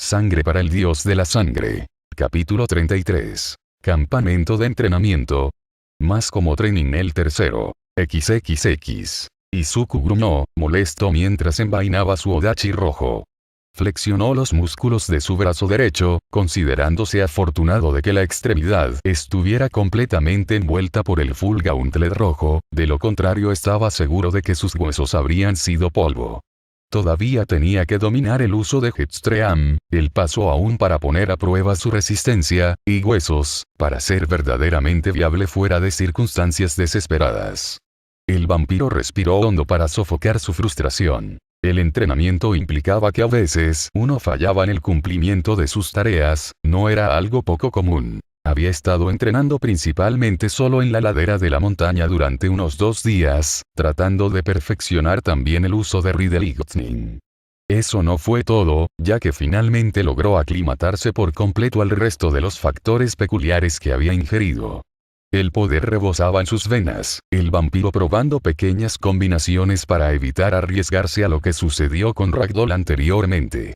Sangre para el dios de la sangre. Capítulo 33. Campamento de entrenamiento. Más como training el tercero. XXX. Izuku gruñó, molesto mientras envainaba su odachi rojo. Flexionó los músculos de su brazo derecho, considerándose afortunado de que la extremidad estuviera completamente envuelta por el full gauntlet rojo, de lo contrario estaba seguro de que sus huesos habrían sido polvo. Todavía tenía que dominar el uso de Hitstream, el paso aún para poner a prueba su resistencia y huesos, para ser verdaderamente viable fuera de circunstancias desesperadas. El vampiro respiró hondo para sofocar su frustración. El entrenamiento implicaba que a veces uno fallaba en el cumplimiento de sus tareas, no era algo poco común. Había estado entrenando principalmente solo en la ladera de la montaña durante unos 2 días, tratando de perfeccionar también el uso de Riddle. Eso no fue todo, ya que finalmente logró aclimatarse por completo al resto de los factores peculiares que había ingerido. El poder rebosaba en sus venas, el vampiro probando pequeñas combinaciones para evitar arriesgarse a lo que sucedió con Ragdoll anteriormente.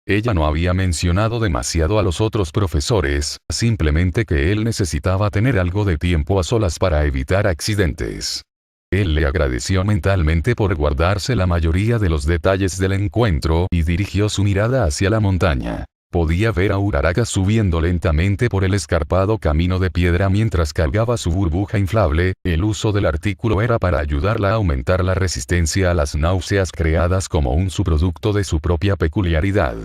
Ella no había mencionado demasiado a los otros profesores, simplemente que él necesitaba tener algo de tiempo a solas para evitar accidentes. Él le agradeció mentalmente por guardarse la mayoría de los detalles del encuentro y dirigió su mirada hacia la montaña. Podía ver a Uraraka subiendo lentamente por el escarpado camino de piedra mientras cargaba su burbuja inflable. El uso del artículo era para ayudarla a aumentar la resistencia a las náuseas creadas como un subproducto de su propia peculiaridad.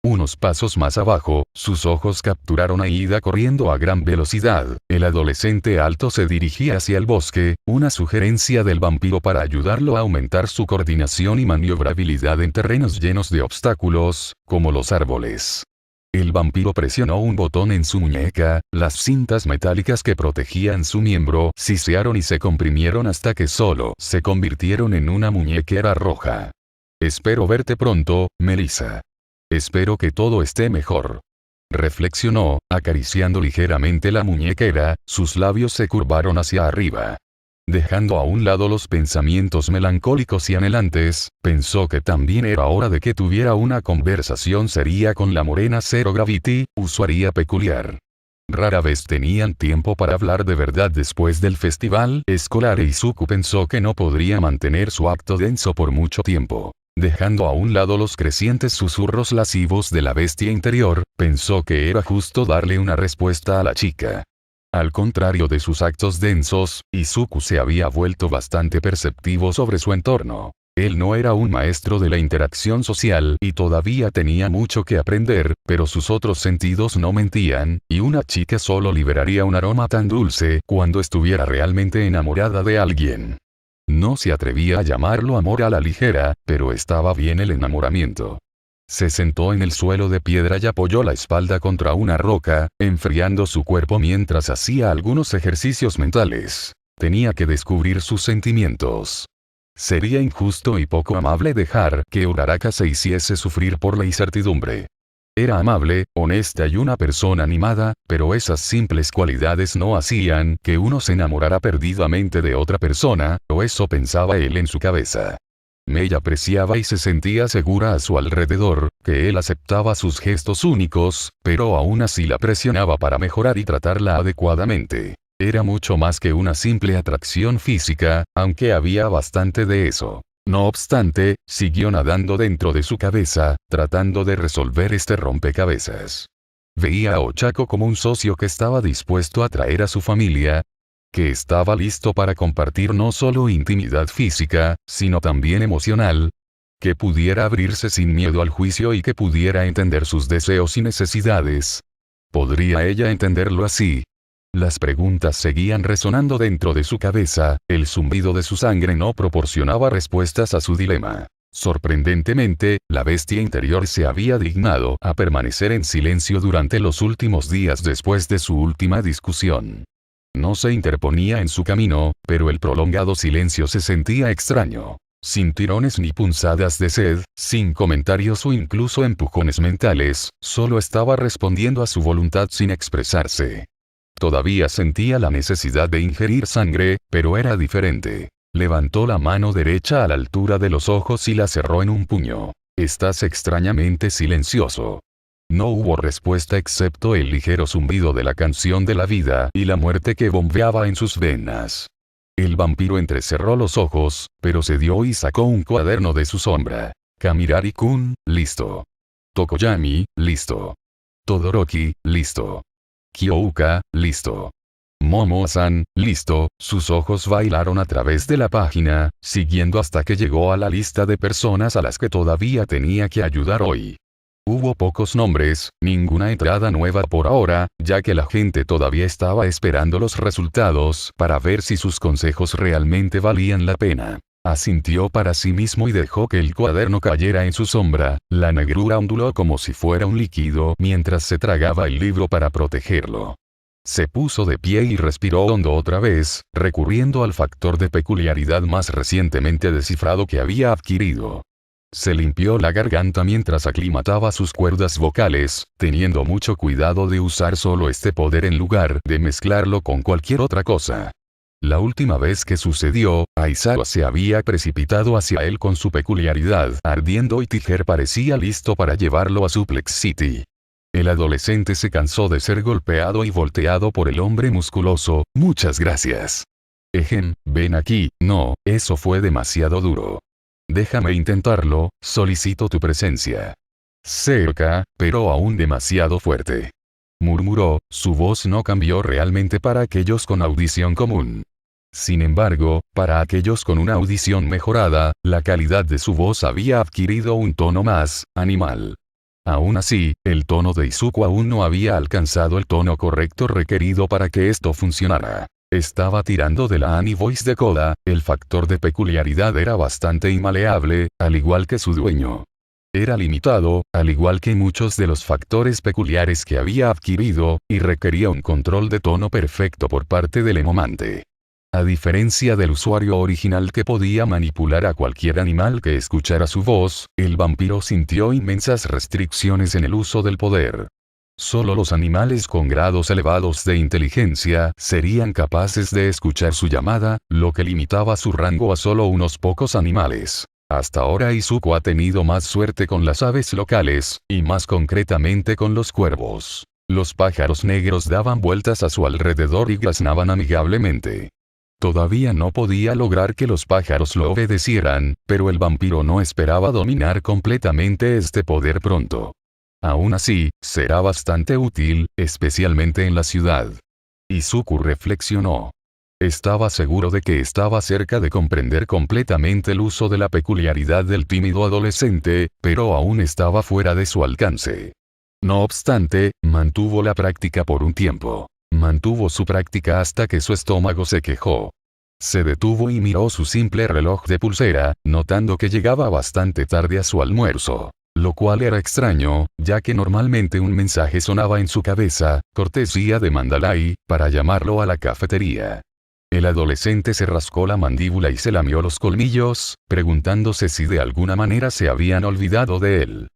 Unos pasos más abajo, sus ojos capturaron a Ida corriendo a gran velocidad. El adolescente alto se dirigía hacia el bosque, una sugerencia del vampiro para ayudarlo a aumentar su coordinación y maniobrabilidad en terrenos llenos de obstáculos, como los árboles. El vampiro presionó un botón en su muñeca, las cintas metálicas que protegían su miembro sisearon y se comprimieron hasta que solo se convirtieron en una muñequera roja. Espero verte pronto, Melissa. Espero que todo esté mejor. Reflexionó, acariciando ligeramente la muñequera, sus labios se curvaron hacia arriba. Dejando a un lado los pensamientos melancólicos y anhelantes, pensó que también era hora de que tuviera una conversación seria con la morena Zero Gravity, usuaria peculiar. Rara vez tenían tiempo para hablar de verdad después del festival escolar e Izuku pensó que no podría mantener su acto denso por mucho tiempo. Dejando a un lado los crecientes susurros lascivos de la bestia interior, pensó que era justo darle una respuesta a la chica. Al contrario de sus actos densos, Izuku se había vuelto bastante perceptivo sobre su entorno. Él no era un maestro de la interacción social y todavía tenía mucho que aprender, pero sus otros sentidos no mentían, y una chica solo liberaría un aroma tan dulce cuando estuviera realmente enamorada de alguien. No se atrevía a llamarlo amor a la ligera, pero estaba bien el enamoramiento. Se sentó en el suelo de piedra y apoyó la espalda contra una roca, enfriando su cuerpo mientras hacía algunos ejercicios mentales. Tenía que descubrir sus sentimientos. Sería injusto y poco amable dejar que Uraraka se hiciese sufrir por la incertidumbre. Era amable, honesta y una persona animada, pero esas simples cualidades no hacían que uno se enamorara perdidamente de otra persona, o eso pensaba él en su cabeza. Mei apreciaba y se sentía segura a su alrededor, que él aceptaba sus gestos únicos, pero aún así la presionaba para mejorar y tratarla adecuadamente. Era mucho más que una simple atracción física, aunque había bastante de eso. No obstante, siguió nadando dentro de su cabeza, tratando de resolver este rompecabezas. Veía a Ochako como un socio que estaba dispuesto a traer a su familia, que estaba listo para compartir no solo intimidad física, sino también emocional, que pudiera abrirse sin miedo al juicio y que pudiera entender sus deseos y necesidades. ¿Podría ella entenderlo así? Las preguntas seguían resonando dentro de su cabeza, el zumbido de su sangre no proporcionaba respuestas a su dilema. Sorprendentemente, la bestia interior se había dignado a permanecer en silencio durante los últimos días después de su última discusión. No se interponía en su camino, pero el prolongado silencio se sentía extraño. Sin tirones ni punzadas de sed, sin comentarios o incluso empujones mentales, solo estaba respondiendo a su voluntad sin expresarse. Todavía sentía la necesidad de ingerir sangre, pero era diferente. Levantó la mano derecha a la altura de los ojos y la cerró en un puño. Estás extrañamente silencioso. No hubo respuesta excepto el ligero zumbido de la canción de la vida y la muerte que bombeaba en sus venas. El vampiro entrecerró los ojos, pero cedió y sacó un cuaderno de su sombra. Kamirari-kun, listo. Tokoyami, listo. Todoroki, listo. Kyouka, listo. Momo-san, listo. Sus ojos bailaron a través de la página, siguiendo hasta que llegó a la lista de personas a las que todavía tenía que ayudar hoy. Hubo pocos nombres, ninguna entrada nueva por ahora, ya que la gente todavía estaba esperando los resultados para ver si sus consejos realmente valían la pena. Asintió para sí mismo y dejó que el cuaderno cayera en su sombra. La negrura onduló como si fuera un líquido mientras se tragaba el libro para protegerlo. Se puso de pie y respiró hondo otra vez, recurriendo al factor de peculiaridad más recientemente descifrado que había adquirido. Se limpió la garganta mientras aclimataba sus cuerdas vocales, teniendo mucho cuidado de usar solo este poder en lugar de mezclarlo con cualquier otra cosa. La última vez que sucedió, Aizawa se había precipitado hacia él con su peculiaridad ardiendo y Tiger parecía listo para llevarlo a Suplex City. El adolescente se cansó de ser golpeado y volteado por el hombre musculoso. Muchas gracias. Ven aquí. No, eso fue demasiado duro. Déjame intentarlo, solicito tu presencia. Cerca, pero aún demasiado fuerte. Murmuró, su voz no cambió realmente para aquellos con audición común. Sin embargo, para aquellos con una audición mejorada, la calidad de su voz había adquirido un tono más animal. Aún así, el tono de Izuku aún no había alcanzado el tono correcto requerido para que esto funcionara. Estaba tirando de la Annie Voice de Koda, el factor de peculiaridad era bastante inmaleable, al igual que su dueño. Era limitado, al igual que muchos de los factores peculiares que había adquirido, y requería un control de tono perfecto por parte del emomante. A diferencia del usuario original que podía manipular a cualquier animal que escuchara su voz, el vampiro sintió inmensas restricciones en el uso del poder. Solo los animales con grados elevados de inteligencia serían capaces de escuchar su llamada, lo que limitaba su rango a solo unos pocos animales. Hasta ahora Izuku ha tenido más suerte con las aves locales, y más concretamente con los cuervos. Los pájaros negros daban vueltas a su alrededor y graznaban amigablemente. Todavía no podía lograr que los pájaros lo obedecieran, pero el vampiro no esperaba dominar completamente este poder pronto. Aún así, será bastante útil, especialmente en la ciudad. Izuku reflexionó. Estaba seguro de que estaba cerca de comprender completamente el uso de la peculiaridad del tímido adolescente, pero aún estaba fuera de su alcance. No obstante, mantuvo la práctica por un tiempo. Mantuvo su práctica hasta que su estómago se quejó. Se detuvo y miró su simple reloj de pulsera, notando que llegaba bastante tarde a su almuerzo. Lo cual era extraño, ya que normalmente un mensaje sonaba en su cabeza, cortesía de Mandalay, para llamarlo a la cafetería. El adolescente se rascó la mandíbula y se lamió los colmillos, preguntándose si de alguna manera se habían olvidado de él.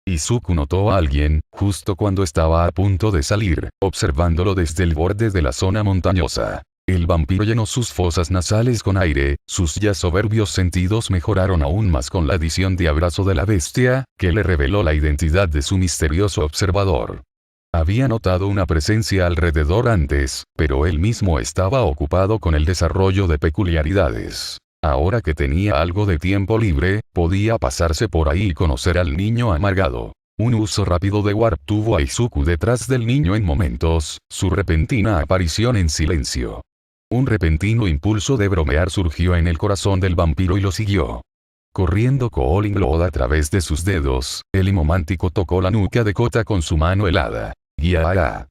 Izuku notó a alguien, justo cuando estaba a punto de salir, observándolo desde el borde de la zona montañosa. El vampiro llenó sus fosas nasales con aire, sus ya soberbios sentidos mejoraron aún más con la adición de abrazo de la bestia, que le reveló la identidad de su misterioso observador. Había notado una presencia alrededor antes, pero él mismo estaba ocupado con el desarrollo de peculiaridades. Ahora que tenía algo de tiempo libre, podía pasarse por ahí y conocer al niño amargado. Un uso rápido de Warp tuvo a Izuku detrás del niño en momentos, su repentina aparición en silencio. Un repentino impulso de bromear surgió en el corazón del vampiro y lo siguió. Corriendo Cooling Blood a través de sus dedos, el imomántico tocó la nuca de Kota con su mano helada. ¡Ya!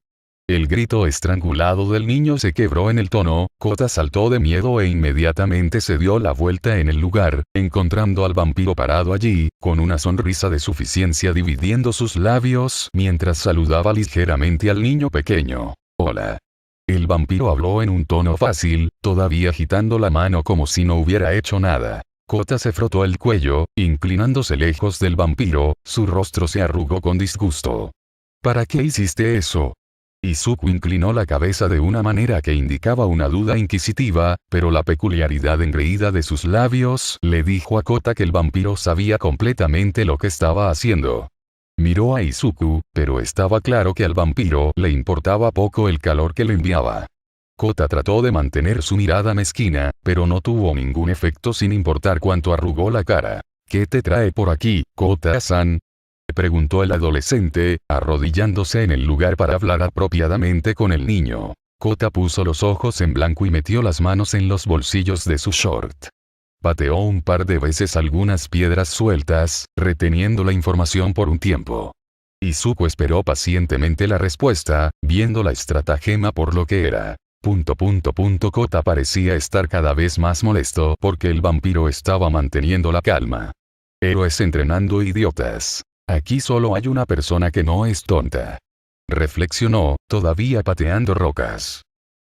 El grito estrangulado del niño se quebró en el tono, Kota saltó de miedo e inmediatamente se dio la vuelta en el lugar, encontrando al vampiro parado allí, con una sonrisa de suficiencia dividiendo sus labios mientras saludaba ligeramente al niño pequeño. Hola. El vampiro habló en un tono fácil, todavía agitando la mano como si no hubiera hecho nada. Kota se frotó el cuello, inclinándose lejos del vampiro, su rostro se arrugó con disgusto. ¿Para qué hiciste eso? Izuku inclinó la cabeza de una manera que indicaba una duda inquisitiva, pero la peculiaridad engreída de sus labios le dijo a Kota que el vampiro sabía completamente lo que estaba haciendo. Miró a Izuku, pero estaba claro que al vampiro le importaba poco el calor que le enviaba. Kota trató de mantener su mirada mezquina, pero no tuvo ningún efecto sin importar cuánto arrugó la cara. ¿Qué te trae por aquí, Kota-san? Preguntó el adolescente, arrodillándose en el lugar para hablar apropiadamente con el niño. Kota puso los ojos en blanco y metió las manos en los bolsillos de su short. Pateó un par de veces algunas piedras sueltas, reteniendo la información por un tiempo. Izuku esperó pacientemente la respuesta, viendo la estratagema por lo que era. Kota parecía estar cada vez más molesto porque el vampiro estaba manteniendo la calma. Héroes entrenando idiotas. Aquí solo hay una persona que no es tonta. Reflexionó, todavía pateando rocas.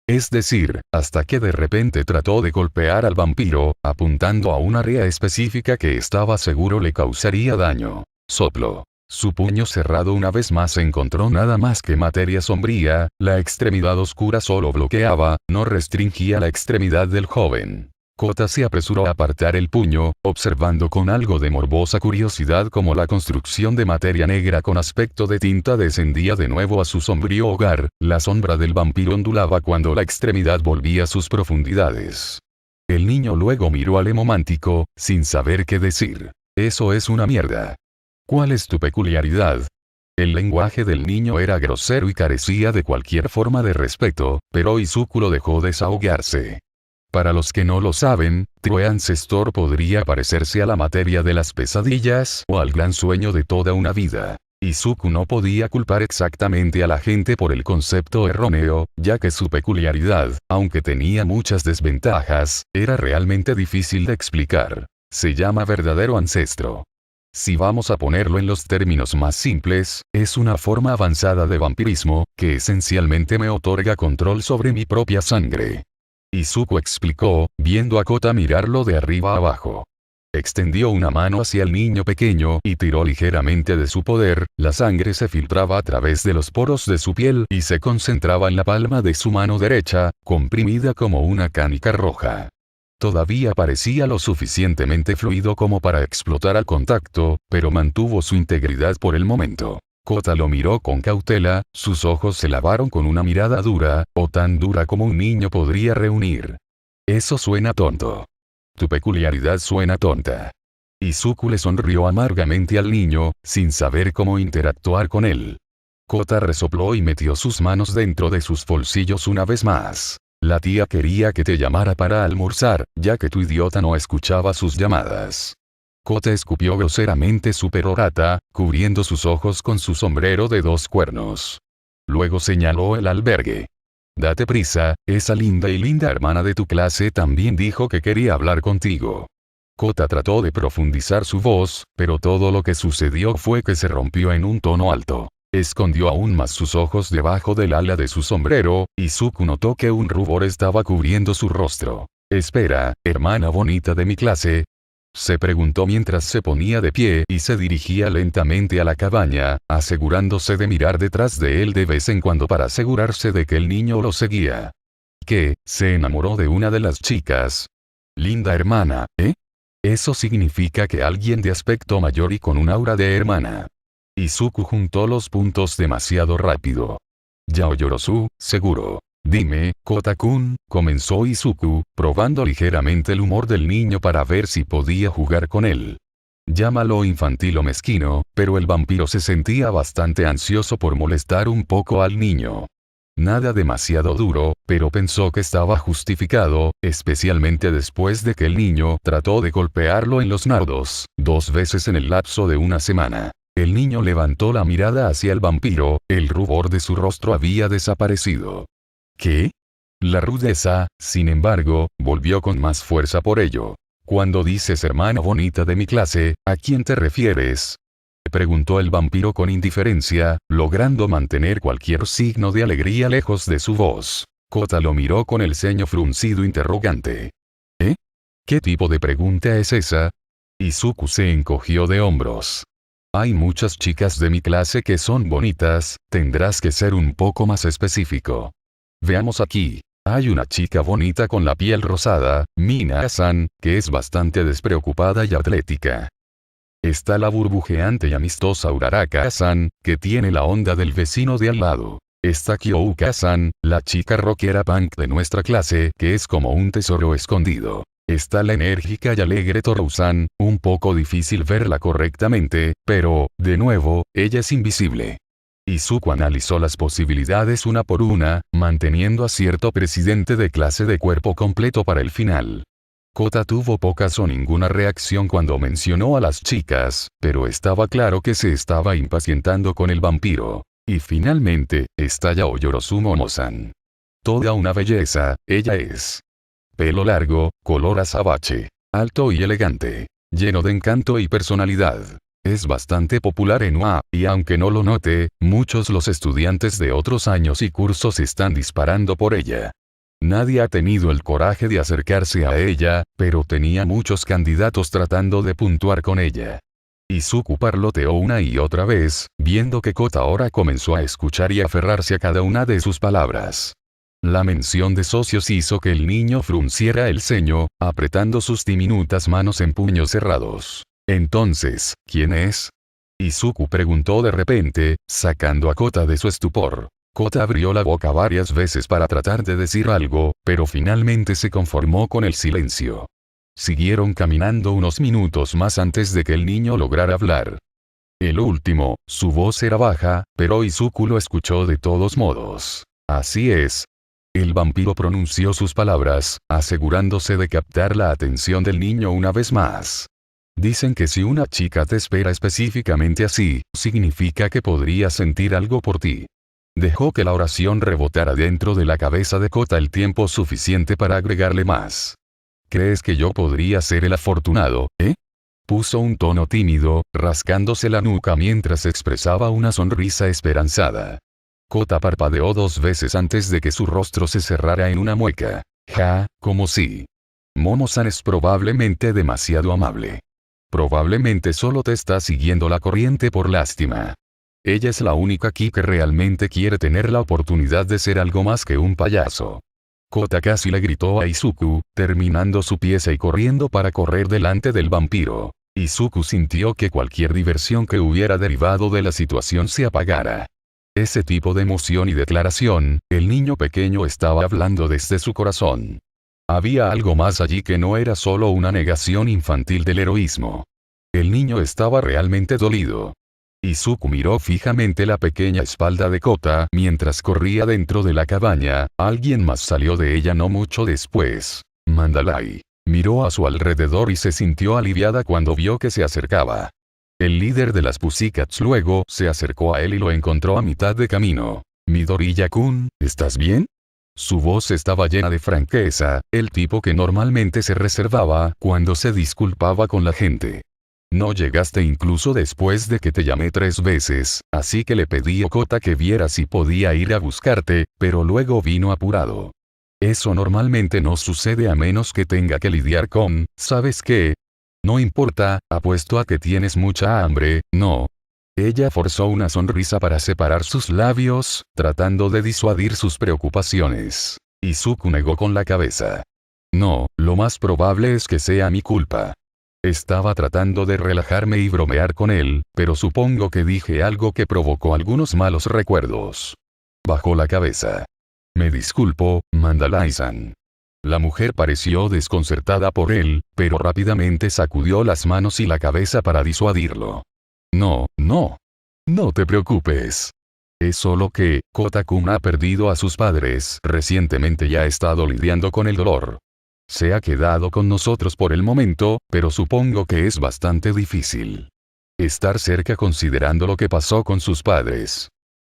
Es decir, hasta que de repente trató de golpear al vampiro, apuntando a un área específica que estaba seguro le causaría daño. Soplo. Su puño cerrado una vez más encontró nada más que materia sombría, la extremidad oscura solo bloqueaba, no restringía la extremidad del joven. Kota se apresuró a apartar el puño, observando con algo de morbosa curiosidad cómo la construcción de materia negra con aspecto de tinta descendía de nuevo a su sombrío hogar, la sombra del vampiro ondulaba cuando la extremidad volvía a sus profundidades. El niño luego miró al hemomántico, sin saber qué decir. Eso es una mierda. ¿Cuál es tu peculiaridad? El lenguaje del niño era grosero y carecía de cualquier forma de respeto, pero Izuku lo dejó desahogarse. Para los que no lo saben, True Ancestor podría parecerse a la materia de las pesadillas o al gran sueño de toda una vida. Izuku no podía culpar exactamente a la gente por el concepto erróneo, ya que su peculiaridad, aunque tenía muchas desventajas, era realmente difícil de explicar. Se llama verdadero ancestro. Si vamos a ponerlo en los términos más simples, es una forma avanzada de vampirismo, que esencialmente me otorga control sobre mi propia sangre. Izuku explicó, viendo a Kota mirarlo de arriba a abajo. Extendió una mano hacia el niño pequeño y tiró ligeramente de su poder, la sangre se filtraba a través de los poros de su piel y se concentraba en la palma de su mano derecha, comprimida como una canica roja. Todavía parecía lo suficientemente fluido como para explotar al contacto, pero mantuvo su integridad por el momento. Kota lo miró con cautela, sus ojos se lavaron con una mirada dura, o tan dura como un niño podría reunir. Eso suena tonto. Tu peculiaridad suena tonta. Izuku le sonrió amargamente al niño, sin saber cómo interactuar con él. Kota resopló y metió sus manos dentro de sus bolsillos una vez más. La tía quería que te llamara para almorzar, ya que tu idiota no escuchaba sus llamadas. Kota escupió groseramente su perorata, cubriendo sus ojos con su sombrero de 2 cuernos. Luego señaló el albergue. Date prisa, esa linda hermana de tu clase también dijo que quería hablar contigo. Kota trató de profundizar su voz, pero todo lo que sucedió fue que se rompió en un tono alto. Escondió aún más sus ojos debajo del ala de su sombrero, y Izuku notó que un rubor estaba cubriendo su rostro. Espera, hermana bonita de mi clase, se preguntó mientras se ponía de pie y se dirigía lentamente a la cabaña, asegurándose de mirar detrás de él de vez en cuando para asegurarse de que el niño lo seguía. ¿Qué? ¿Se enamoró de una de las chicas? Linda hermana, ¿eh? Eso significa que alguien de aspecto mayor y con un aura de hermana. Izuku juntó los puntos demasiado rápido. Yaoyorozu, seguro. Dime, Kota-kun, comenzó Izuku, probando ligeramente el humor del niño para ver si podía jugar con él. Llámalo infantil o mezquino, pero el vampiro se sentía bastante ansioso por molestar un poco al niño. Nada demasiado duro, pero pensó que estaba justificado, especialmente después de que el niño trató de golpearlo en los nardos, 2 veces en el lapso de una semana. El niño levantó la mirada hacia el vampiro, el rubor de su rostro había desaparecido. ¿Qué? La rudeza, sin embargo, volvió con más fuerza por ello. Cuando dices hermana bonita de mi clase, ¿a quién te refieres? Preguntó el vampiro con indiferencia, logrando mantener cualquier signo de alegría lejos de su voz. Kota lo miró con el ceño fruncido interrogante. ¿Eh? ¿Qué tipo de pregunta es esa? Izuku se encogió de hombros. Hay muchas chicas de mi clase que son bonitas, tendrás que ser un poco más específico. Veamos aquí. Hay una chica bonita con la piel rosada, Mina-san, que es bastante despreocupada y atlética. Está la burbujeante y amistosa Uraraka-san, que tiene la onda del vecino de al lado. Está Kyouka-san, la chica rockera punk de nuestra clase, que es como un tesoro escondido. Está la enérgica y alegre Toru-san, un poco difícil verla correctamente, pero, de nuevo, ella es invisible. Izuku analizó las posibilidades una por una, manteniendo a cierto presidente de clase de cuerpo completo para el final. Kota tuvo pocas o ninguna reacción cuando mencionó a las chicas, pero estaba claro que se estaba impacientando con el vampiro. Y finalmente, está Yao Yorosu Momo-san. Toda una belleza, ella es. Pelo largo, color azabache. Alto y elegante. Lleno de encanto y personalidad. Es bastante popular en UA, y aunque no lo note, muchos los estudiantes de otros años y cursos están disparando por ella. Nadie ha tenido el coraje de acercarse a ella, pero tenía muchos candidatos tratando de puntuar con ella. Izuku parloteó una y otra vez, viendo que Kota ahora comenzó a escuchar y aferrarse a cada una de sus palabras. La mención de socios hizo que el niño frunciera el ceño, apretando sus diminutas manos en puños cerrados. Entonces, ¿quién es? Izuku preguntó de repente, sacando a Kota de su estupor. Kota abrió la boca varias veces para tratar de decir algo, pero finalmente se conformó con el silencio. Siguieron caminando unos minutos más antes de que el niño lograra hablar. El último, su voz era baja, pero Izuku lo escuchó de todos modos. Así es. El vampiro pronunció sus palabras, asegurándose de captar la atención del niño una vez más. Dicen que si una chica te espera específicamente así, significa que podría sentir algo por ti. Dejó que la oración rebotara dentro de la cabeza de Kota el tiempo suficiente para agregarle más. ¿Crees que yo podría ser el afortunado, Puso un tono tímido, rascándose la nuca mientras expresaba una sonrisa esperanzada. Kota parpadeó 2 veces antes de que su rostro se cerrara en una mueca. Como si. Momo-san es probablemente demasiado amable. Probablemente solo te está siguiendo la corriente por lástima. Ella es la única aquí que realmente quiere tener la oportunidad de ser algo más que un payaso. Kota casi le gritó a Izuku, terminando su pieza y corriendo para correr delante del vampiro. Izuku sintió que cualquier diversión que hubiera derivado de la situación se apagara. Ese tipo de emoción y declaración, el niño pequeño estaba hablando desde su corazón. Había algo más allí que no era solo una negación infantil del heroísmo. El niño estaba realmente dolido. Izuku miró fijamente la pequeña espalda de Kota mientras corría dentro de la cabaña. Alguien más salió de ella no mucho después. Mandalay. Miró a su alrededor y se sintió aliviada cuando vio que se acercaba. El líder de las Pussycats luego se acercó a él y lo encontró a mitad de camino. Midoriya-kun, ¿estás bien? Su voz estaba llena de franqueza, el tipo que normalmente se reservaba cuando se disculpaba con la gente. No llegaste incluso después de que te llamé 3 veces, así que le pedí a Kota que viera si podía ir a buscarte, pero luego vino apurado. Eso normalmente no sucede a menos que tenga que lidiar con, ¿sabes qué? No importa, apuesto a que tienes mucha hambre, ¿no? Ella forzó una sonrisa para separar sus labios, tratando de disuadir sus preocupaciones. Izuku negó con la cabeza. No, lo más probable es que sea mi culpa. Estaba tratando de relajarme y bromear con él, pero supongo que dije algo que provocó algunos malos recuerdos. Bajó la cabeza. Me disculpo, Mandalay-san. La mujer pareció desconcertada por él, pero rápidamente sacudió las manos y la cabeza para disuadirlo. No te preocupes. Es solo que, Kota-kun ha perdido a sus padres recientemente y ha estado lidiando con el dolor. Se ha quedado con nosotros por el momento, pero supongo que es bastante difícil estar cerca considerando lo que pasó con sus padres.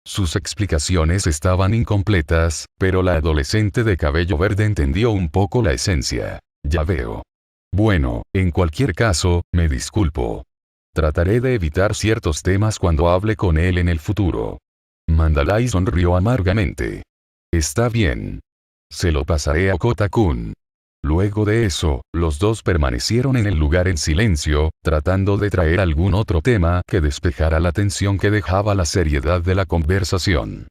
Sus explicaciones estaban incompletas, pero la adolescente de cabello verde entendió un poco la esencia. Ya veo. Bueno, en cualquier caso, me disculpo. Trataré de evitar ciertos temas cuando hable con él en el futuro. Mandalay sonrió amargamente. Está bien. Se lo pasaré a Kota-kun. Luego de eso, los dos permanecieron en el lugar en silencio, tratando de traer algún otro tema que despejara la tensión que dejaba la seriedad de la conversación.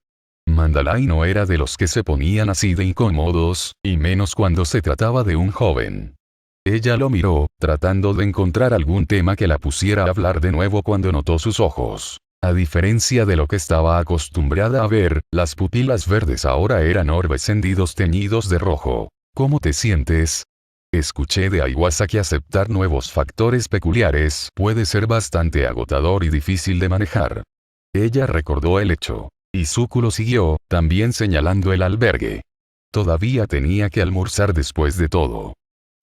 Mandalay no era de los que se ponían así de incómodos, y menos cuando se trataba de un joven. Ella lo miró, tratando de encontrar algún tema que la pusiera a hablar de nuevo cuando notó sus ojos. A diferencia de lo que estaba acostumbrada a ver, las pupilas verdes ahora eran orbes hendidos teñidos de rojo. ¿Cómo te sientes? Escuché de Aiwasa que aceptar nuevos factores peculiares puede ser bastante agotador y difícil de manejar. Ella recordó el hecho. Izuku lo siguió, también señalando el albergue. Todavía tenía que almorzar después de todo.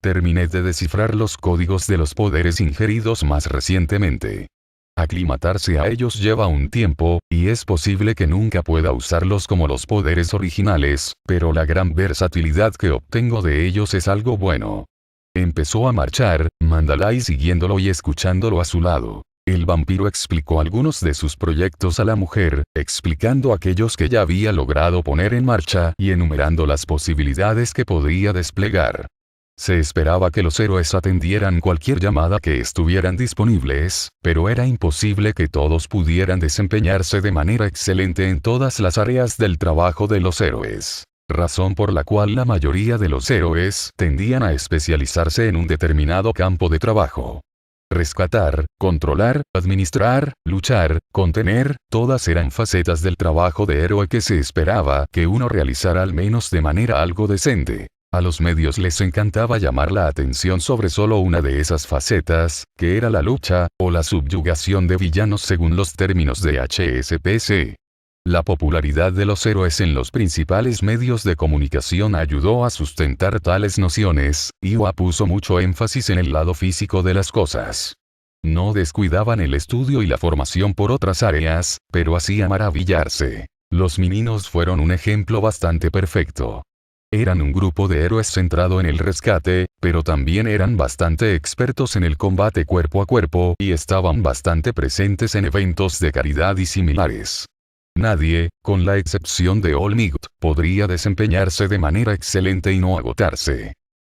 Terminé de descifrar los códigos de los poderes ingeridos más recientemente. Aclimatarse a ellos lleva un tiempo, y es posible que nunca pueda usarlos como los poderes originales, pero la gran versatilidad que obtengo de ellos es algo bueno. Empezó a marchar, Mandalay siguiéndolo y escuchándolo a su lado. El vampiro explicó algunos de sus proyectos a la mujer, explicando aquellos que ya había logrado poner en marcha y enumerando las posibilidades que podría desplegar. Se esperaba que los héroes atendieran cualquier llamada que estuvieran disponibles, pero era imposible que todos pudieran desempeñarse de manera excelente en todas las áreas del trabajo de los héroes. Razón por la cual la mayoría de los héroes tendían a especializarse en un determinado campo de trabajo. Rescatar, controlar, administrar, luchar, contener, todas eran facetas del trabajo de héroe que se esperaba que uno realizara al menos de manera algo decente. A los medios les encantaba llamar la atención sobre solo una de esas facetas, que era la lucha, o la subyugación de villanos según los términos de HSPC. La popularidad de los héroes en los principales medios de comunicación ayudó a sustentar tales nociones, y Iwa puso mucho énfasis en el lado físico de las cosas. No descuidaban el estudio y la formación por otras áreas, pero hacía maravillarse. Los meninos fueron un ejemplo bastante perfecto. Eran un grupo de héroes centrado en el rescate, pero también eran bastante expertos en el combate cuerpo a cuerpo y estaban bastante presentes en eventos de caridad y similares. Nadie, con la excepción de All Might, podría desempeñarse de manera excelente y no agotarse.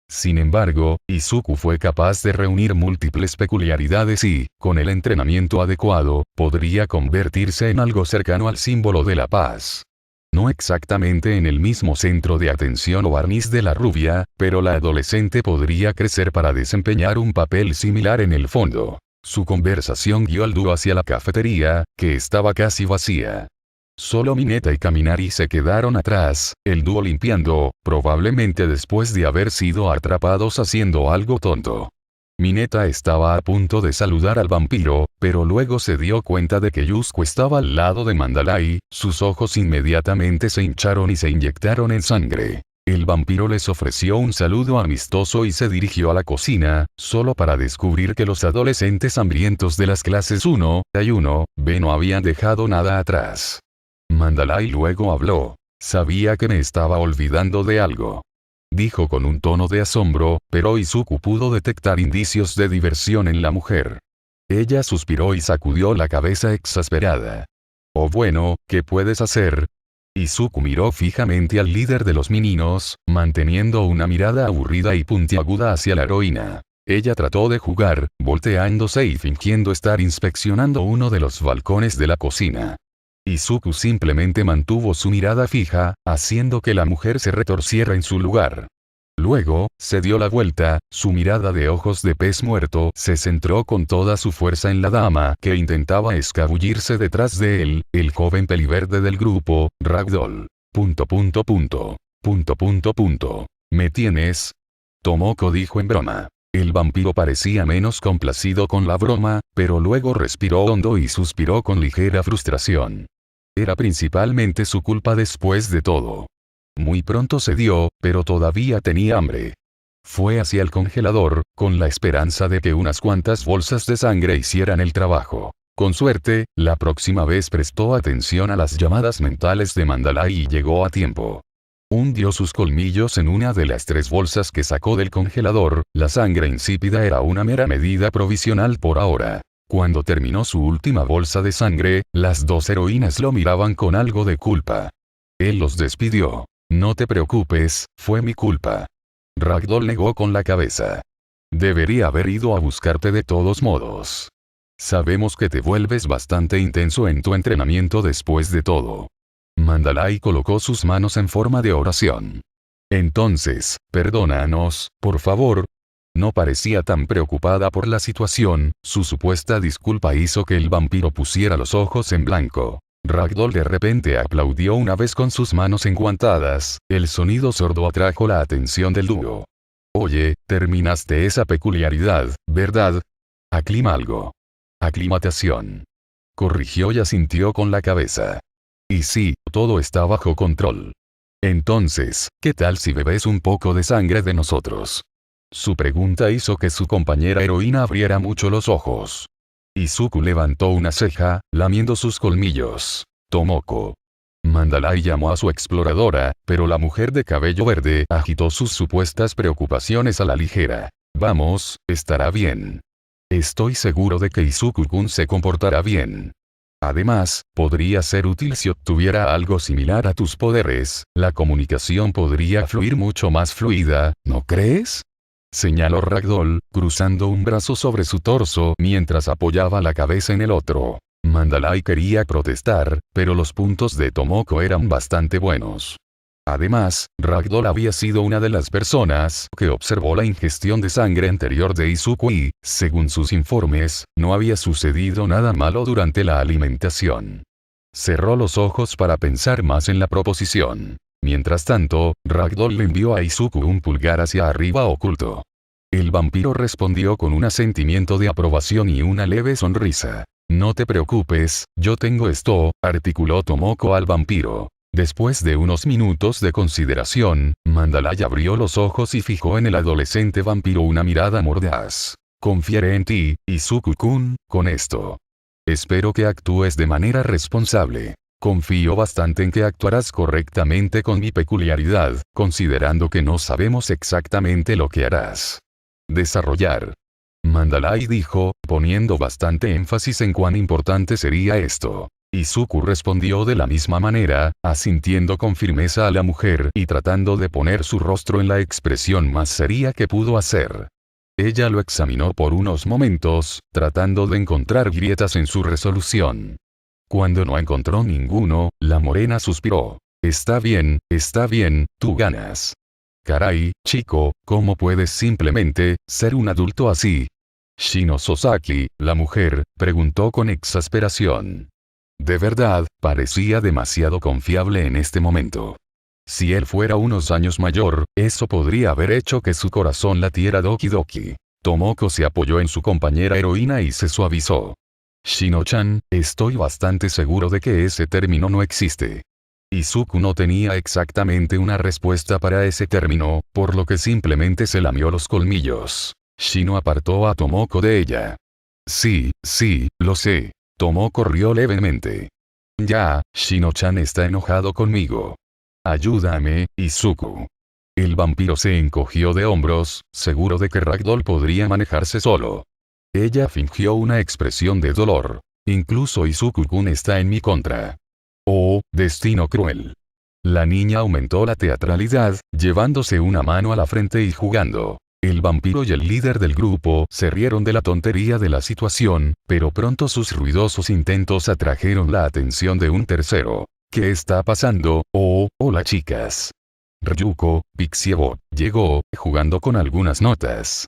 Sin embargo, Izuku fue capaz de reunir múltiples peculiaridades y, con el entrenamiento adecuado, podría convertirse en algo cercano al símbolo de la paz. No exactamente en el mismo centro de atención o barniz de la rubia, pero la adolescente podría crecer para desempeñar un papel similar en el fondo. Su conversación guió al dúo hacia la cafetería, que estaba casi vacía. Solo Mineta y Kaminari se quedaron atrás, el dúo limpiando, probablemente después de haber sido atrapados haciendo algo tonto. Mineta estaba a punto de saludar al vampiro, pero luego se dio cuenta de que Yusuke estaba al lado de Mandalay, sus ojos inmediatamente se hincharon y se inyectaron en sangre. El vampiro les ofreció un saludo amistoso y se dirigió a la cocina, solo para descubrir que los adolescentes hambrientos de las clases 1 y 1B no habían dejado nada atrás. Mandalay luego habló. Sabía que me estaba olvidando de algo. Dijo con un tono de asombro, pero Izuku pudo detectar indicios de diversión en la mujer. Ella suspiró y sacudió la cabeza exasperada. Oh bueno, ¿qué puedes hacer? Izuku miró fijamente al líder de los meninos, manteniendo una mirada aburrida y puntiaguda hacia la heroína. Ella trató de jugar, volteándose y fingiendo estar inspeccionando uno de los balcones de la cocina. Izuku simplemente mantuvo su mirada fija, haciendo que la mujer se retorciera en su lugar. Luego, se dio la vuelta, su mirada de ojos de pez muerto se centró con toda su fuerza en la dama que intentaba escabullirse detrás de él, el joven peliverde del grupo, Ragdoll. ¿Me tienes? Tomoko dijo en broma. El vampiro parecía menos complacido con la broma, pero luego respiró hondo y suspiró con ligera frustración. Era principalmente su culpa después de todo. Muy pronto cedió, pero todavía tenía hambre. Fue hacia el congelador, con la esperanza de que unas cuantas bolsas de sangre hicieran el trabajo. Con suerte, la próxima vez prestó atención a las llamadas mentales de Mandalay y llegó a tiempo. Hundió sus colmillos en una de las 3 bolsas que sacó del congelador, la sangre insípida era una mera medida provisional por ahora. Cuando terminó su última bolsa de sangre, las 2 heroínas lo miraban con algo de culpa. Él los despidió. No te preocupes, fue mi culpa. Ragdoll negó con la cabeza. Debería haber ido a buscarte de todos modos. Sabemos que te vuelves bastante intenso en tu entrenamiento después de todo. Mandalay colocó sus manos en forma de oración. Entonces, perdónanos, por favor. no parecía tan preocupada por la situación. Su supuesta disculpa hizo que el vampiro pusiera los ojos en blanco. Ragdoll de repente aplaudió una vez con sus manos enguantadas. El sonido sordo atrajo la atención del dúo. Oye, terminaste esa peculiaridad, ¿verdad? Aclimalgo. Aclimatación. Corrigió y asintió con la cabeza. Y sí, todo está bajo control. Entonces, ¿qué tal si bebes un poco de sangre de nosotros? Su pregunta hizo que su compañera heroína abriera mucho los ojos. Izuku levantó una ceja, lamiendo sus colmillos. Tomoko. Mandalay llamó a su exploradora, pero la mujer de cabello verde agitó sus supuestas preocupaciones a la ligera. Vamos, estará bien. Estoy seguro de que Izuku-kun se comportará bien. Además, podría ser útil si obtuviera algo similar a tus poderes, la comunicación podría fluir mucho más fluida, ¿no crees? Señaló Ragdoll, cruzando un brazo sobre su torso mientras apoyaba la cabeza en el otro. Mandalay quería protestar, pero los puntos de Tomoko eran bastante buenos. Además, Ragdoll había sido una de las personas que observó la ingestión de sangre anterior de Izuku y, según sus informes, no había sucedido nada malo durante la alimentación. Cerró los ojos para pensar más en la proposición. Mientras tanto, Ragdoll le envió a Izuku un pulgar hacia arriba oculto. El vampiro respondió con un asentimiento de aprobación y una leve sonrisa. No te preocupes, yo tengo esto, articuló Tomoko al vampiro. Después de unos minutos de consideración, Mandalay abrió los ojos y fijó en el adolescente vampiro una mirada mordaz. Confiaré en ti, Izuku-kun, con esto. Espero que actúes de manera responsable. Confío bastante en que actuarás correctamente con mi peculiaridad, considerando que no sabemos exactamente lo que harás. Desarrollar. Mandalay dijo, poniendo bastante énfasis en cuán importante sería esto. Izuku respondió de la misma manera, asintiendo con firmeza a la mujer y tratando de poner su rostro en la expresión más seria que pudo hacer. Ella lo examinó por unos momentos, tratando de encontrar grietas en su resolución. Cuando no encontró ninguno, la morena suspiró. Está bien, tú ganas. Caray, chico, ¿cómo puedes simplemente ser un adulto así? Shino Sosaki, la mujer, preguntó con exasperación. De verdad, parecía demasiado confiable en este momento. Si él fuera unos años mayor, eso podría haber hecho que su corazón latiera doki doki. Tomoko se apoyó en su compañera heroína y se suavizó. Shino-chan, estoy bastante seguro de que ese término no existe. Izuku no tenía exactamente una respuesta para ese término, por lo que simplemente se lamió los colmillos. Shino apartó a Tomoko de ella. Sí, lo sé. Tomoko rió levemente. Ya, Shino-chan está enojado conmigo. Ayúdame, Izuku. El vampiro se encogió de hombros, seguro de que Ragdoll podría manejarse solo. Ella fingió una expresión de dolor. Incluso Izuku-kun está en mi contra. Oh, destino cruel. La niña aumentó la teatralidad, llevándose una mano a la frente y jugando. El vampiro y el líder del grupo se rieron de la tontería de la situación, pero pronto sus ruidosos intentos atrajeron la atención de un tercero. ¿Qué está pasando? Oh, hola chicas. Ryuko, Pixiebot, llegó, jugando con algunas notas.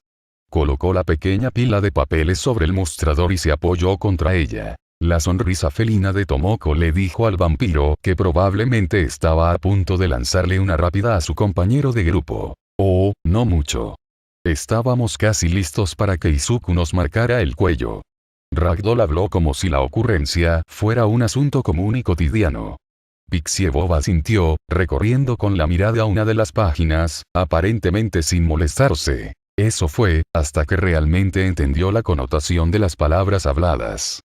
Colocó la pequeña pila de papeles sobre el mostrador y se apoyó contra ella. La sonrisa felina de Tomoko le dijo al vampiro que probablemente estaba a punto de lanzarle una rápida a su compañero de grupo. Oh, no mucho. Estábamos casi listos para que Izuku nos marcara el cuello. Ragdoll habló como si la ocurrencia fuera un asunto común y cotidiano. Pixiebot asintió, recorriendo con la mirada una de las páginas, aparentemente sin molestarse. Eso fue, hasta que realmente entendió la connotación de las palabras habladas.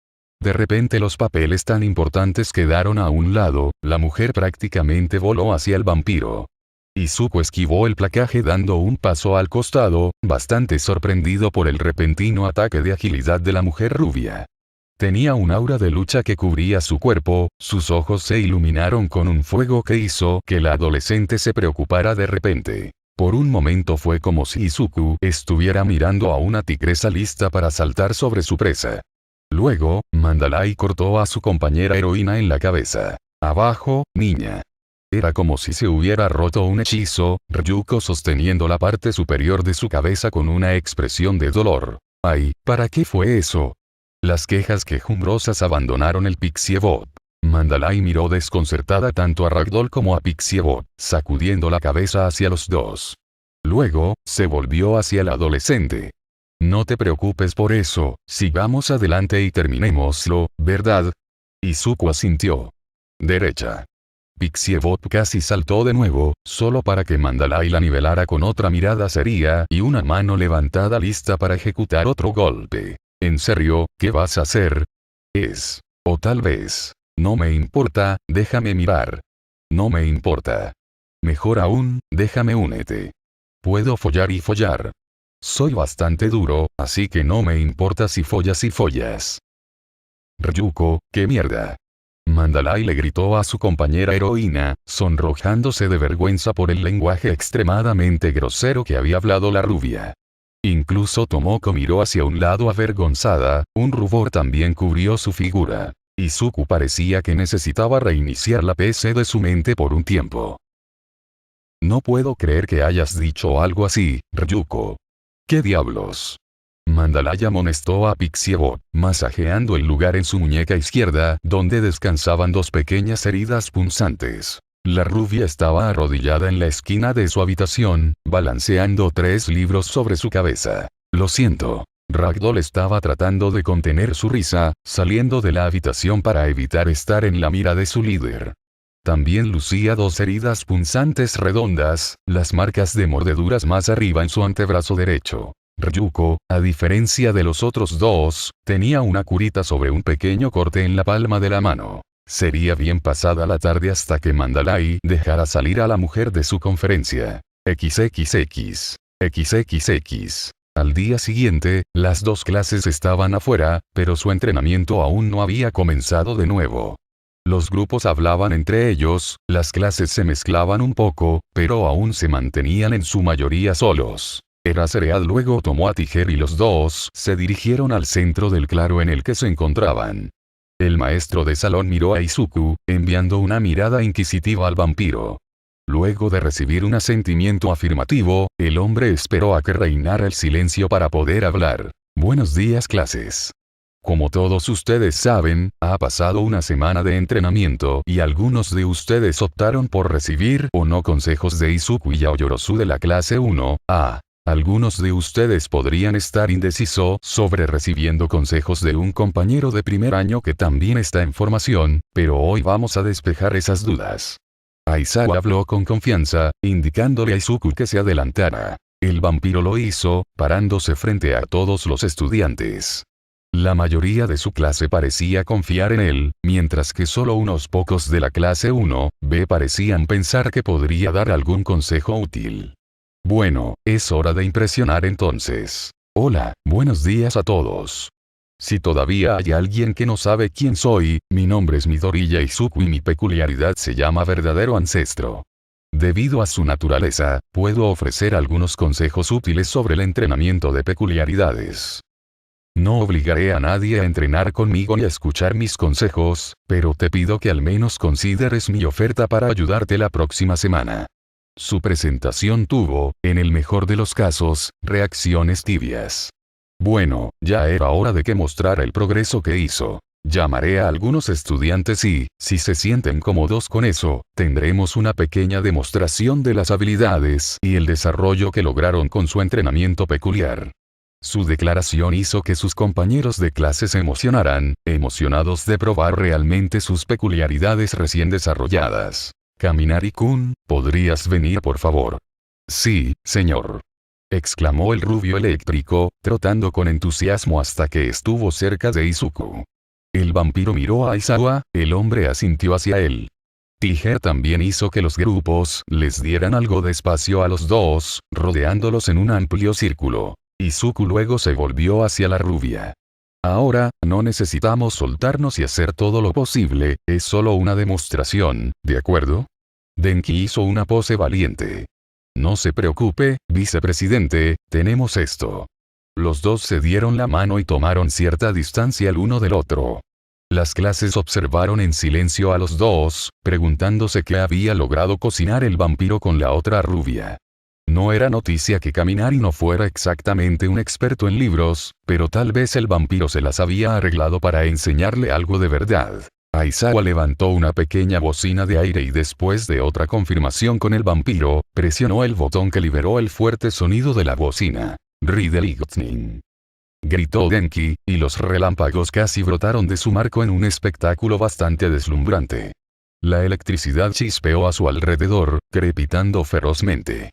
De repente los papeles tan importantes quedaron a un lado, la mujer prácticamente voló hacia el vampiro. Izuku esquivó el placaje dando un paso al costado, bastante sorprendido por el repentino ataque de agilidad de la mujer rubia. Tenía un aura de lucha que cubría su cuerpo, sus ojos se iluminaron con un fuego que hizo que la adolescente se preocupara de repente. Por un momento fue como si Izuku estuviera mirando a una tigresa lista para saltar sobre su presa. Luego, Mandalay cortó a su compañera heroína en la cabeza. Abajo, niña. Era como si se hubiera roto un hechizo, Ryuko sosteniendo la parte superior de su cabeza con una expresión de dolor. ¡Ay! ¿Para qué fue eso? Las quejas quejumbrosas abandonaron el Pixiebot. Mandalay miró desconcertada tanto a Ragdoll como a Pixiebot, sacudiendo la cabeza hacia los dos. Luego, se volvió hacia el adolescente. No te preocupes por eso, sigamos adelante y terminémoslo, ¿verdad? Izuku asintió. Derecha. Pixiebot casi saltó de nuevo, solo para que Mandalay la nivelara con otra mirada seria y una mano levantada lista para ejecutar otro golpe. ¿En serio, qué vas a hacer? O tal vez. No me importa, déjame mirar. No me importa. Mejor aún, déjame únete. Puedo follar y follar. Soy bastante duro, así que no me importa si follas y follas. Ryuko, ¿qué mierda? Mandalay le gritó a su compañera heroína, sonrojándose de vergüenza por el lenguaje extremadamente grosero que había hablado la rubia. Incluso Tomoko miró hacia un lado avergonzada, un rubor también cubrió su figura. Izuku parecía que necesitaba reiniciar la PC de su mente por un tiempo. No puedo creer que hayas dicho algo así, Ryuko. ¿Qué diablos? Mandalay amonestó a Pixiebot, masajeando el lugar en su muñeca izquierda, donde descansaban dos pequeñas heridas punzantes. La rubia estaba arrodillada en la esquina de su habitación, balanceando 3 libros sobre su cabeza. Lo siento. Ragdoll estaba tratando de contener su risa, saliendo de la habitación para evitar estar en la mira de su líder. También lucía 2 heridas punzantes redondas, las marcas de mordeduras más arriba en su antebrazo derecho. Ryuko, a diferencia de los otros dos, tenía una curita sobre un pequeño corte en la palma de la mano. Sería bien pasada la tarde hasta que Mandalay dejara salir a la mujer de su conferencia. XXX. Al día siguiente, las 2 clases estaban afuera, pero su entrenamiento aún no había comenzado de nuevo. Los grupos hablaban entre ellos, las clases se mezclaban un poco, pero aún se mantenían en su mayoría solos. Eraserhead luego tomó a Tiger y los dos se dirigieron al centro del claro en el que se encontraban. El maestro de salón miró a Izuku, enviando una mirada inquisitiva al vampiro. Luego de recibir un asentimiento afirmativo, el hombre esperó a que reinara el silencio para poder hablar. Buenos días, clases. Como todos ustedes saben, ha pasado una semana de entrenamiento y algunos de ustedes optaron por recibir o no consejos de Izuku y Yaoyorozu de la clase 1. Algunos de ustedes podrían estar indecisos sobre recibiendo consejos de un compañero de primer año que también está en formación, pero hoy vamos a despejar esas dudas. Aizawa habló con confianza, indicándole a Izuku que se adelantara. El vampiro lo hizo, parándose frente a todos los estudiantes. La mayoría de su clase parecía confiar en él, mientras que solo unos pocos de la clase 1B parecían pensar que podría dar algún consejo útil. Bueno, es hora de impresionar entonces. Hola, buenos días a todos. Si todavía hay alguien que no sabe quién soy, mi nombre es Midoriya Izuku y mi peculiaridad se llama verdadero ancestro. Debido a su naturaleza, puedo ofrecer algunos consejos útiles sobre el entrenamiento de peculiaridades. No obligaré a nadie a entrenar conmigo ni a escuchar mis consejos, pero te pido que al menos consideres mi oferta para ayudarte la próxima semana. Su presentación tuvo, en el mejor de los casos, reacciones tibias. Bueno, ya era hora de que mostrara el progreso que hizo. Llamaré a algunos estudiantes y, si se sienten cómodos con eso, tendremos una pequeña demostración de las habilidades y el desarrollo que lograron con su entrenamiento peculiar. Su declaración hizo que sus compañeros de clase se emocionaran, emocionados de probar realmente sus peculiaridades recién desarrolladas. Kaminari-kun, ¿podrías venir por favor? Sí, señor. Exclamó el rubio eléctrico, trotando con entusiasmo hasta que estuvo cerca de Izuku. El vampiro miró a Aizawa, el hombre asintió hacia él. Tiger también hizo que los grupos les dieran algo de espacio a los dos, rodeándolos en un amplio círculo. Izuku luego se volvió hacia la rubia. Ahora, no necesitamos soltarnos y hacer todo lo posible, es solo una demostración, ¿de acuerdo? Denki hizo una pose valiente. No se preocupe, vicepresidente, tenemos esto. Los dos se dieron la mano y tomaron cierta distancia el uno del otro. Las clases observaron en silencio a los dos, preguntándose qué había logrado cocinar el vampiro con la otra rubia. No era noticia que Kaminari no fuera exactamente un experto en libros, pero tal vez el vampiro se las había arreglado para enseñarle algo de verdad. Aizawa levantó una pequeña bocina de aire y después de otra confirmación con el vampiro, presionó el botón que liberó el fuerte sonido de la bocina. Riddle-Lightning, gritó Denki, y los relámpagos casi brotaron de su marco en un espectáculo bastante deslumbrante. La electricidad chispeó a su alrededor, crepitando ferozmente.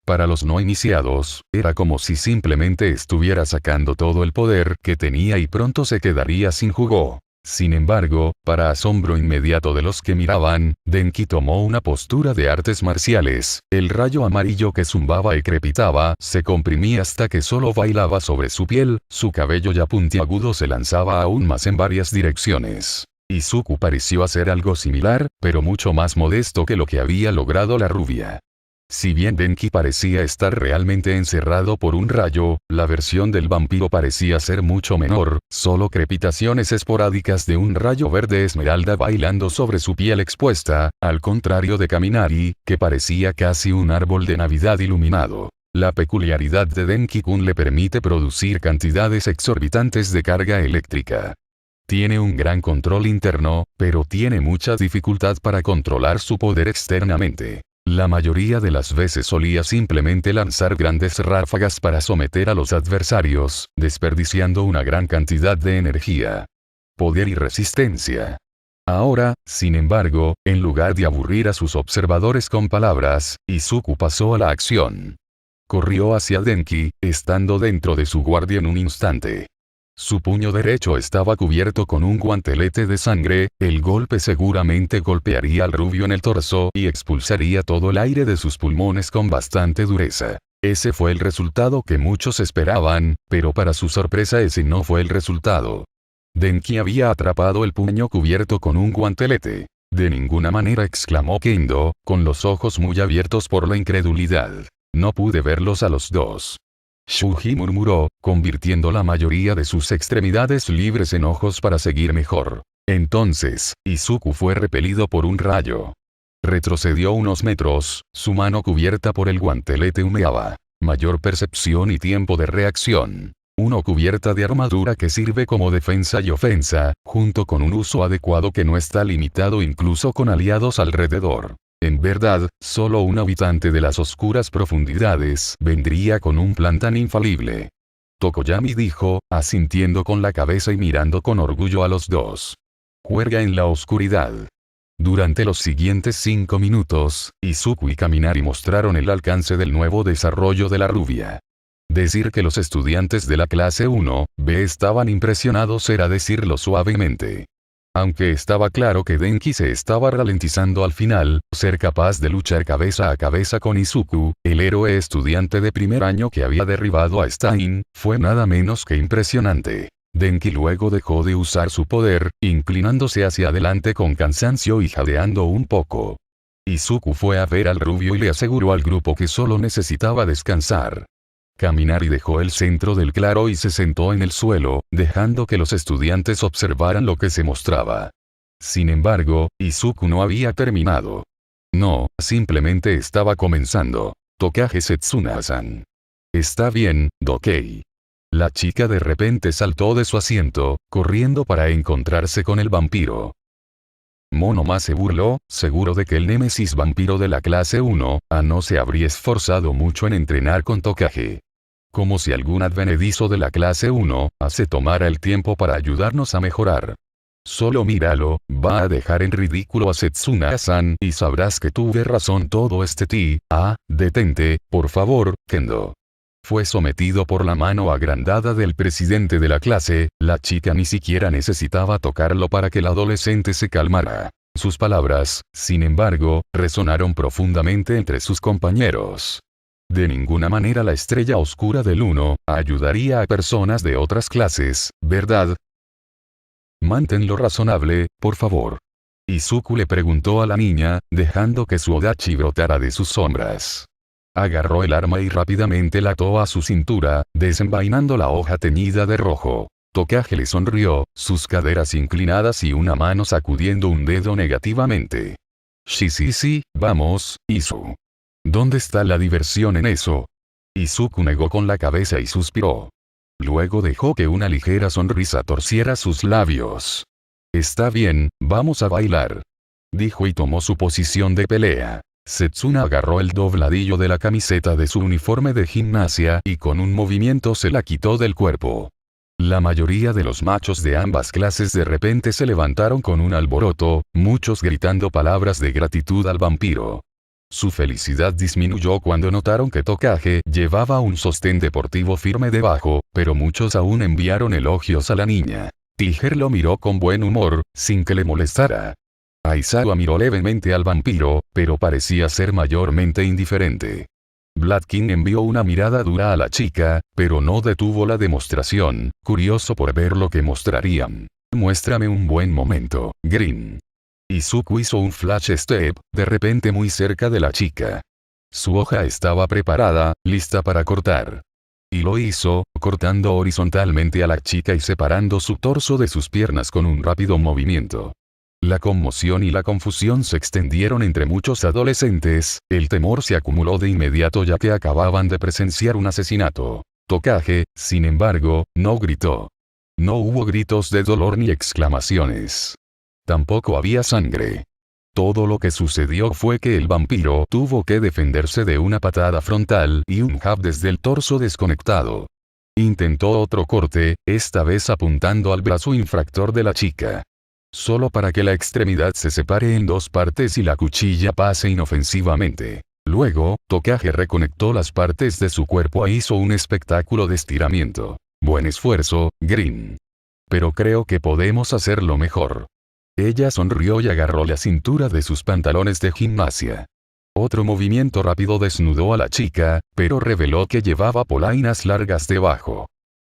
Para los no iniciados, era como si simplemente estuviera sacando todo el poder que tenía y pronto se quedaría sin jugo. Sin embargo, para asombro inmediato de los que miraban, Denki tomó una postura de artes marciales. El rayo amarillo que zumbaba y crepitaba se comprimía hasta que solo bailaba sobre su piel, su cabello ya puntiagudo se lanzaba aún más en varias direcciones. Izuku pareció hacer algo similar, pero mucho más modesto que lo que había logrado la rubia. Si bien Denki parecía estar realmente encerrado por un rayo, la versión del vampiro parecía ser mucho menor, solo crepitaciones esporádicas de un rayo verde esmeralda bailando sobre su piel expuesta, al contrario de Kaminari, que parecía casi un árbol de Navidad iluminado. La peculiaridad de Denki-kun le permite producir cantidades exorbitantes de carga eléctrica. Tiene un gran control interno, pero tiene mucha dificultad para controlar su poder externamente. La mayoría de las veces solía simplemente lanzar grandes ráfagas para someter a los adversarios, desperdiciando una gran cantidad de energía, poder y resistencia. Ahora, sin embargo, en lugar de aburrir a sus observadores con palabras, Izuku pasó a la acción. Corrió hacia Denki, estando dentro de su guardia en un instante. Su puño derecho estaba cubierto con un guantelete de sangre, el golpe seguramente golpearía al rubio en el torso y expulsaría todo el aire de sus pulmones con bastante dureza. Ese fue el resultado que muchos esperaban, pero para su sorpresa ese no fue el resultado. Denki había atrapado el puño cubierto con un guantelete. De ninguna manera, exclamó Kendo, con los ojos muy abiertos por la incredulidad. No pude verlos a los dos. Shuji murmuró, convirtiendo la mayoría de sus extremidades libres en ojos para seguir mejor. Entonces, Izuku fue repelido por un rayo. Retrocedió unos metros, su mano cubierta por el guantelete humeaba. Mayor percepción y tiempo de reacción. Uno cubierta de armadura que sirve como defensa y ofensa, junto con un uso adecuado que no está limitado incluso con aliados alrededor. En verdad, solo un habitante de las oscuras profundidades vendría con un plan tan infalible. Tokoyami dijo, asintiendo con la cabeza y mirando con orgullo a los dos. Juerga en la oscuridad. Durante los siguientes 5 minutos, Izuku y Kaminari mostraron el alcance del nuevo desarrollo de la rubia. Decir que los estudiantes de la clase 1B estaban impresionados era decirlo suavemente. Aunque estaba claro que Denki se estaba ralentizando al final, ser capaz de luchar cabeza a cabeza con Izuku, el héroe estudiante de primer año que había derribado a Stein, fue nada menos que impresionante. Denki luego dejó de usar su poder, inclinándose hacia adelante con cansancio y jadeando un poco. Izuku fue a ver al rubio y le aseguró al grupo que solo necesitaba descansar. Kaminari dejó el centro del claro y se sentó en el suelo, dejando que los estudiantes observaran lo que se mostraba. Sin embargo, Izuku no había terminado. No, simplemente estaba comenzando. Tokage Setsuna-san. Está bien, Dokei. La chica de repente saltó de su asiento, corriendo para encontrarse con el vampiro. Monoma se burló, seguro de que el némesis vampiro de la clase 1A no se habría esforzado mucho en entrenar con Tokage. Como si algún advenedizo de la clase 1A se tomara el tiempo para ayudarnos a mejorar. Solo míralo, va a dejar en ridículo a Setsuna-san y sabrás que tuve razón todo este detente, por favor, Kendo. Fue sometido por la mano agrandada del presidente de la clase, la chica ni siquiera necesitaba tocarlo para que el adolescente se calmara. Sus palabras, sin embargo, resonaron profundamente entre sus compañeros. De ninguna manera la estrella oscura del 1 ayudaría a personas de otras clases, ¿verdad? Manténlo razonable, por favor. Izuku le preguntó a la niña, dejando que su odachi brotara de sus sombras. Agarró el arma y rápidamente la ató a su cintura, desenvainando la hoja teñida de rojo. Tokage le sonrió, sus caderas inclinadas y una mano sacudiendo un dedo negativamente. Sí, vamos, Izu. ¿Dónde está la diversión en eso? Izuku negó con la cabeza y suspiró. Luego dejó que una ligera sonrisa torciera sus labios. Está bien, vamos a bailar. Dijo y tomó su posición de pelea. Setsuna agarró el dobladillo de la camiseta de su uniforme de gimnasia y con un movimiento se la quitó del cuerpo. La mayoría de los machos de ambas clases de repente se levantaron con un alboroto, muchos gritando palabras de gratitud al vampiro. Su felicidad disminuyó cuando notaron que Tokage llevaba un sostén deportivo firme debajo, pero muchos aún enviaron elogios a la niña. Tiger lo miró con buen humor, sin que le molestara. Aizawa miró levemente al vampiro, pero parecía ser mayormente indiferente. Blood King envió una mirada dura a la chica, pero no detuvo la demostración, curioso por ver lo que mostrarían. Muéstrame un buen momento, Green. Izuku hizo un flash step, de repente muy cerca de la chica. Su hoja estaba preparada, lista para cortar. Y lo hizo, cortando horizontalmente a la chica y separando su torso de sus piernas con un rápido movimiento. La conmoción y la confusión se extendieron entre muchos adolescentes, el temor se acumuló de inmediato ya que acababan de presenciar un asesinato. Tokage, sin embargo, no gritó. No hubo gritos de dolor ni exclamaciones. Tampoco había sangre. Todo lo que sucedió fue que el vampiro tuvo que defenderse de una patada frontal y un jab desde el torso desconectado. Intentó otro corte, esta vez apuntando al brazo infractor de la chica. Solo para que la extremidad se separe en dos partes y la cuchilla pase inofensivamente. Luego, Tokage reconectó las partes de su cuerpo e hizo un espectáculo de estiramiento. Buen esfuerzo, Green. Pero creo que podemos hacerlo mejor. Ella sonrió y agarró la cintura de sus pantalones de gimnasia. Otro movimiento rápido desnudó a la chica, pero reveló que llevaba polainas largas debajo.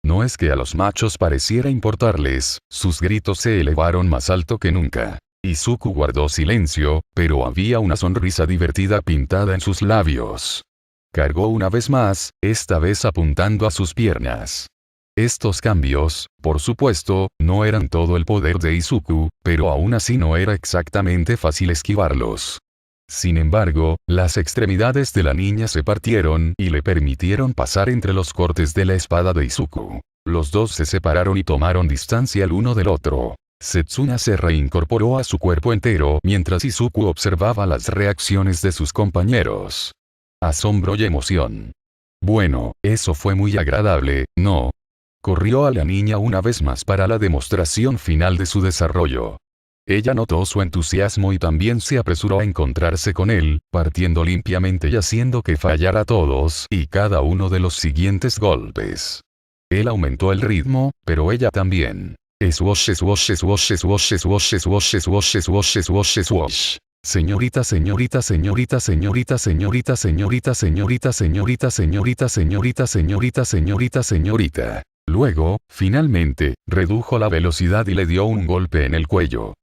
No es que a los machos pareciera importarles, sus gritos se elevaron más alto que nunca. Izuku guardó silencio, pero había una sonrisa divertida pintada en sus labios. Cargó una vez más, esta vez apuntando a sus piernas. Estos cambios, por supuesto, no eran todo el poder de Izuku, pero aún así no era exactamente fácil esquivarlos. Sin embargo, las extremidades de la niña se partieron y le permitieron pasar entre los cortes de la espada de Izuku. Los dos se separaron y tomaron distancia el uno del otro. Setsuna se reincorporó a su cuerpo entero mientras Izuku observaba las reacciones de sus compañeros. Asombro y emoción. Bueno, eso fue muy agradable, ¿no? Corrió a la niña una vez más para la demostración final de su desarrollo. Ella notó su entusiasmo y también se apresuró a encontrarse con él, partiendo limpiamente y haciendo que fallara todos y cada uno de los siguientes golpes. Él aumentó el ritmo, pero ella también. Swash, swash, swash, swash, swash, swash, swash, swash, swash, swash. Señorita, señorita, señorita, señorita, señorita, señorita, señorita, señorita, señorita, señorita, señorita, señorita, señorita. Luego, finalmente, redujo la velocidad y le dio un golpe en el cuello.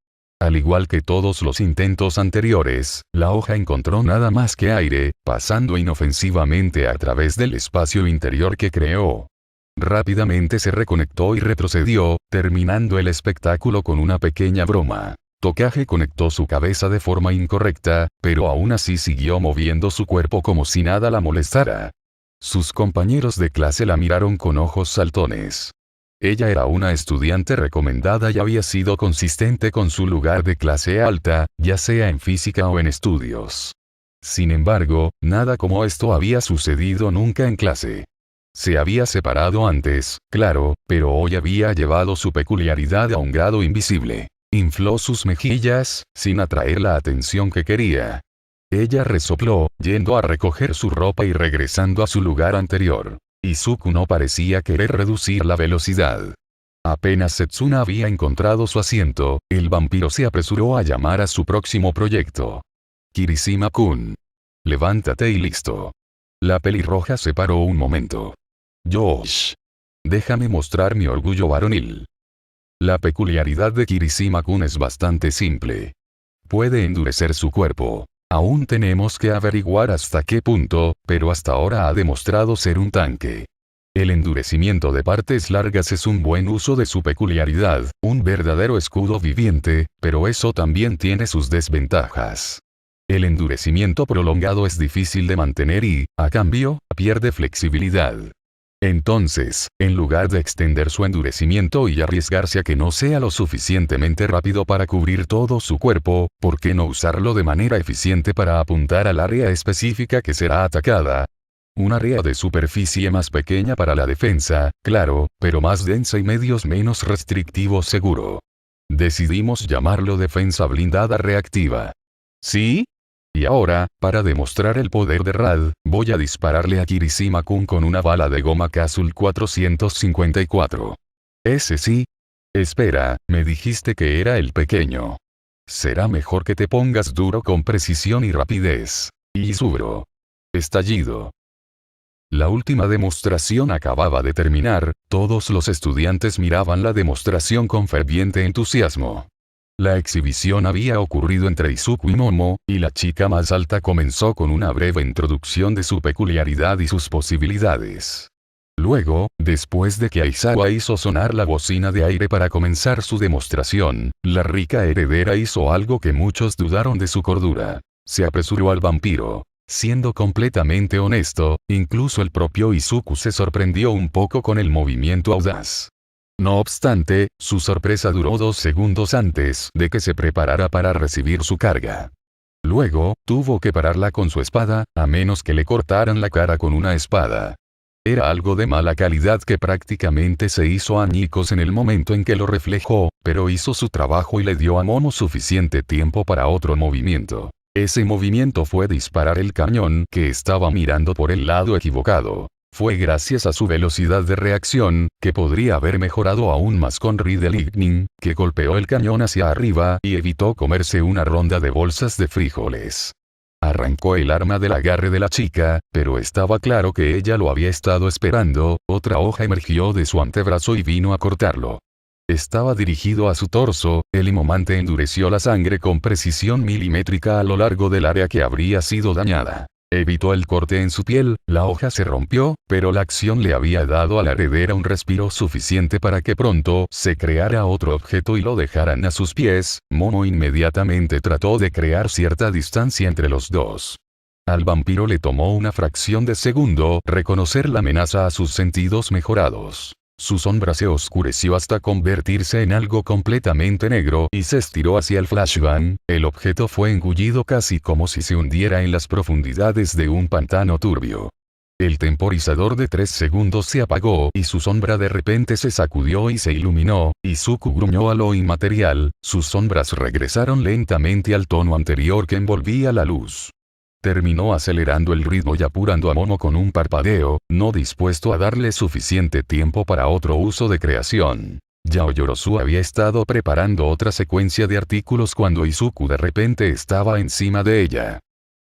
Al igual que todos los intentos anteriores, la hoja encontró nada más que aire, pasando inofensivamente a través del espacio interior que creó. Rápidamente se reconectó y retrocedió, terminando el espectáculo con una pequeña broma. Tokage conectó su cabeza de forma incorrecta, pero aún así siguió moviendo su cuerpo como si nada la molestara. Sus compañeros de clase la miraron con ojos saltones. Ella era una estudiante recomendada y había sido consistente con su lugar de clase alta, ya sea en física o en estudios. Sin embargo, nada como esto había sucedido nunca en clase. Se había separado antes, claro, pero hoy había llevado su peculiaridad a un grado invisible. Infló sus mejillas, sin atraer la atención que quería. Ella resopló, yendo a recoger su ropa y regresando a su lugar anterior. Izuku no parecía querer reducir la velocidad. Apenas Setsuna había encontrado su asiento, el vampiro se apresuró a llamar a su próximo proyecto. Kirishima-kun. Levántate y listo. La pelirroja se paró un momento. Josh. Déjame mostrar mi orgullo varonil. La peculiaridad de Kirishima-kun es bastante simple. Puede endurecer su cuerpo. Aún tenemos que averiguar hasta qué punto, pero hasta ahora ha demostrado ser un tanque. El endurecimiento de partes largas es un buen uso de su peculiaridad, un verdadero escudo viviente, pero eso también tiene sus desventajas. El endurecimiento prolongado es difícil de mantener y, a cambio, pierde flexibilidad. Entonces, en lugar de extender su endurecimiento y arriesgarse a que no sea lo suficientemente rápido para cubrir todo su cuerpo, ¿por qué no usarlo de manera eficiente para apuntar al área específica que será atacada? Un área de superficie más pequeña para la defensa, claro, pero más densa y medios menos restrictivos seguro. Decidimos llamarlo defensa blindada reactiva. ¿Sí? Y ahora, para demostrar el poder de Rad, voy a dispararle a Kirishima-kun con una bala de goma Kazul 454. ¿Ese sí? Espera, me dijiste que era el pequeño. Será mejor que te pongas duro con precisión y rapidez. Y subro. Estallido. La última demostración acababa de terminar, todos los estudiantes miraban la demostración con ferviente entusiasmo. La exhibición había ocurrido entre Izuku y Momo, y la chica más alta comenzó con una breve introducción de su peculiaridad y sus posibilidades. Luego, después de que Aizawa hizo sonar la bocina de aire para comenzar su demostración, la rica heredera hizo algo que muchos dudaron de su cordura. Se apresuró al vampiro. Siendo completamente honesto, incluso el propio Izuku se sorprendió un poco con el movimiento audaz. No obstante, su sorpresa duró 2 segundos antes de que se preparara para recibir su carga. Luego, tuvo que pararla con su espada, a menos que le cortaran la cara con una espada. Era algo de mala calidad que prácticamente se hizo añicos en el momento en que lo reflejó, pero hizo su trabajo y le dio a Momo suficiente tiempo para otro movimiento. Ese movimiento fue disparar el cañón que estaba mirando por el lado equivocado. Fue gracias a su velocidad de reacción, que podría haber mejorado aún más con Riddle Lightning, que golpeó el cañón hacia arriba y evitó comerse una ronda de bolsas de frijoles. Arrancó el arma del agarre de la chica, pero estaba claro que ella lo había estado esperando, otra hoja emergió de su antebrazo y vino a cortarlo. Estaba dirigido a su torso, el imomante endureció la sangre con precisión milimétrica a lo largo del área que habría sido dañada. Evitó el corte en su piel, la hoja se rompió, pero la acción le había dado a la heredera un respiro suficiente para que pronto se creara otro objeto y lo dejaran a sus pies. Momo inmediatamente trató de crear cierta distancia entre los dos. Al vampiro le tomó una fracción de segundo reconocer la amenaza a sus sentidos mejorados. Su sombra se oscureció hasta convertirse en algo completamente negro y se estiró hacia el flashbang. El objeto fue engullido casi como si se hundiera en las profundidades de un pantano turbio. El temporizador de 3 segundos se apagó y su sombra de repente se sacudió y se iluminó. Izuku gruñó a lo inmaterial, sus sombras regresaron lentamente al tono anterior que envolvía la luz. Terminó acelerando el ritmo y apurando a Momo con un parpadeo, no dispuesto a darle suficiente tiempo para otro uso de creación. Yaoyorozu había estado preparando otra secuencia de artículos cuando Izuku de repente estaba encima de ella.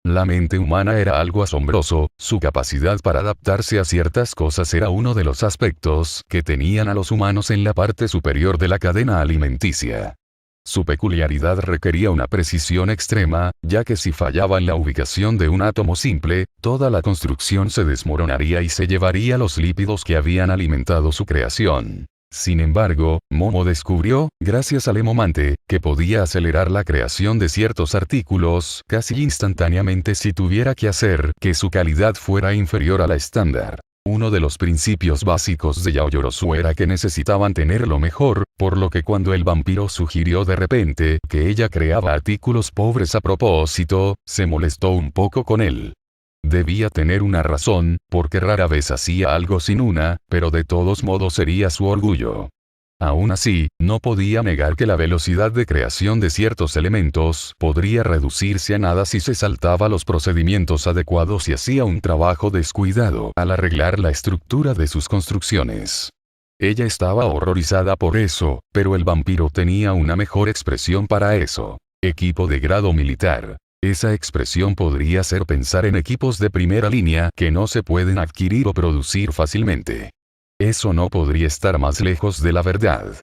La mente humana era algo asombroso, su capacidad para adaptarse a ciertas cosas era uno de los aspectos que tenían a los humanos en la parte superior de la cadena alimenticia. Su peculiaridad requería una precisión extrema, ya que si fallaba en la ubicación de un átomo simple, toda la construcción se desmoronaría y se llevaría los lípidos que habían alimentado su creación. Sin embargo, Momo descubrió, gracias al emomante, que podía acelerar la creación de ciertos artículos casi instantáneamente si tuviera que hacer que su calidad fuera inferior a la estándar. Uno de los principios básicos de Yaoyorozu era que necesitaban tener lo mejor, por lo que cuando el vampiro sugirió de repente que ella creaba artículos pobres a propósito, se molestó un poco con él. Debía tener una razón, porque rara vez hacía algo sin una, pero de todos modos sería su orgullo. Aún así, no podía negar que la velocidad de creación de ciertos elementos podría reducirse a nada si se saltaba los procedimientos adecuados y hacía un trabajo descuidado al arreglar la estructura de sus construcciones. Ella estaba horrorizada por eso, pero el vampiro tenía una mejor expresión para eso. Equipo de grado militar. Esa expresión podría ser pensar en equipos de primera línea que no se pueden adquirir o producir fácilmente. Eso no podría estar más lejos de la verdad.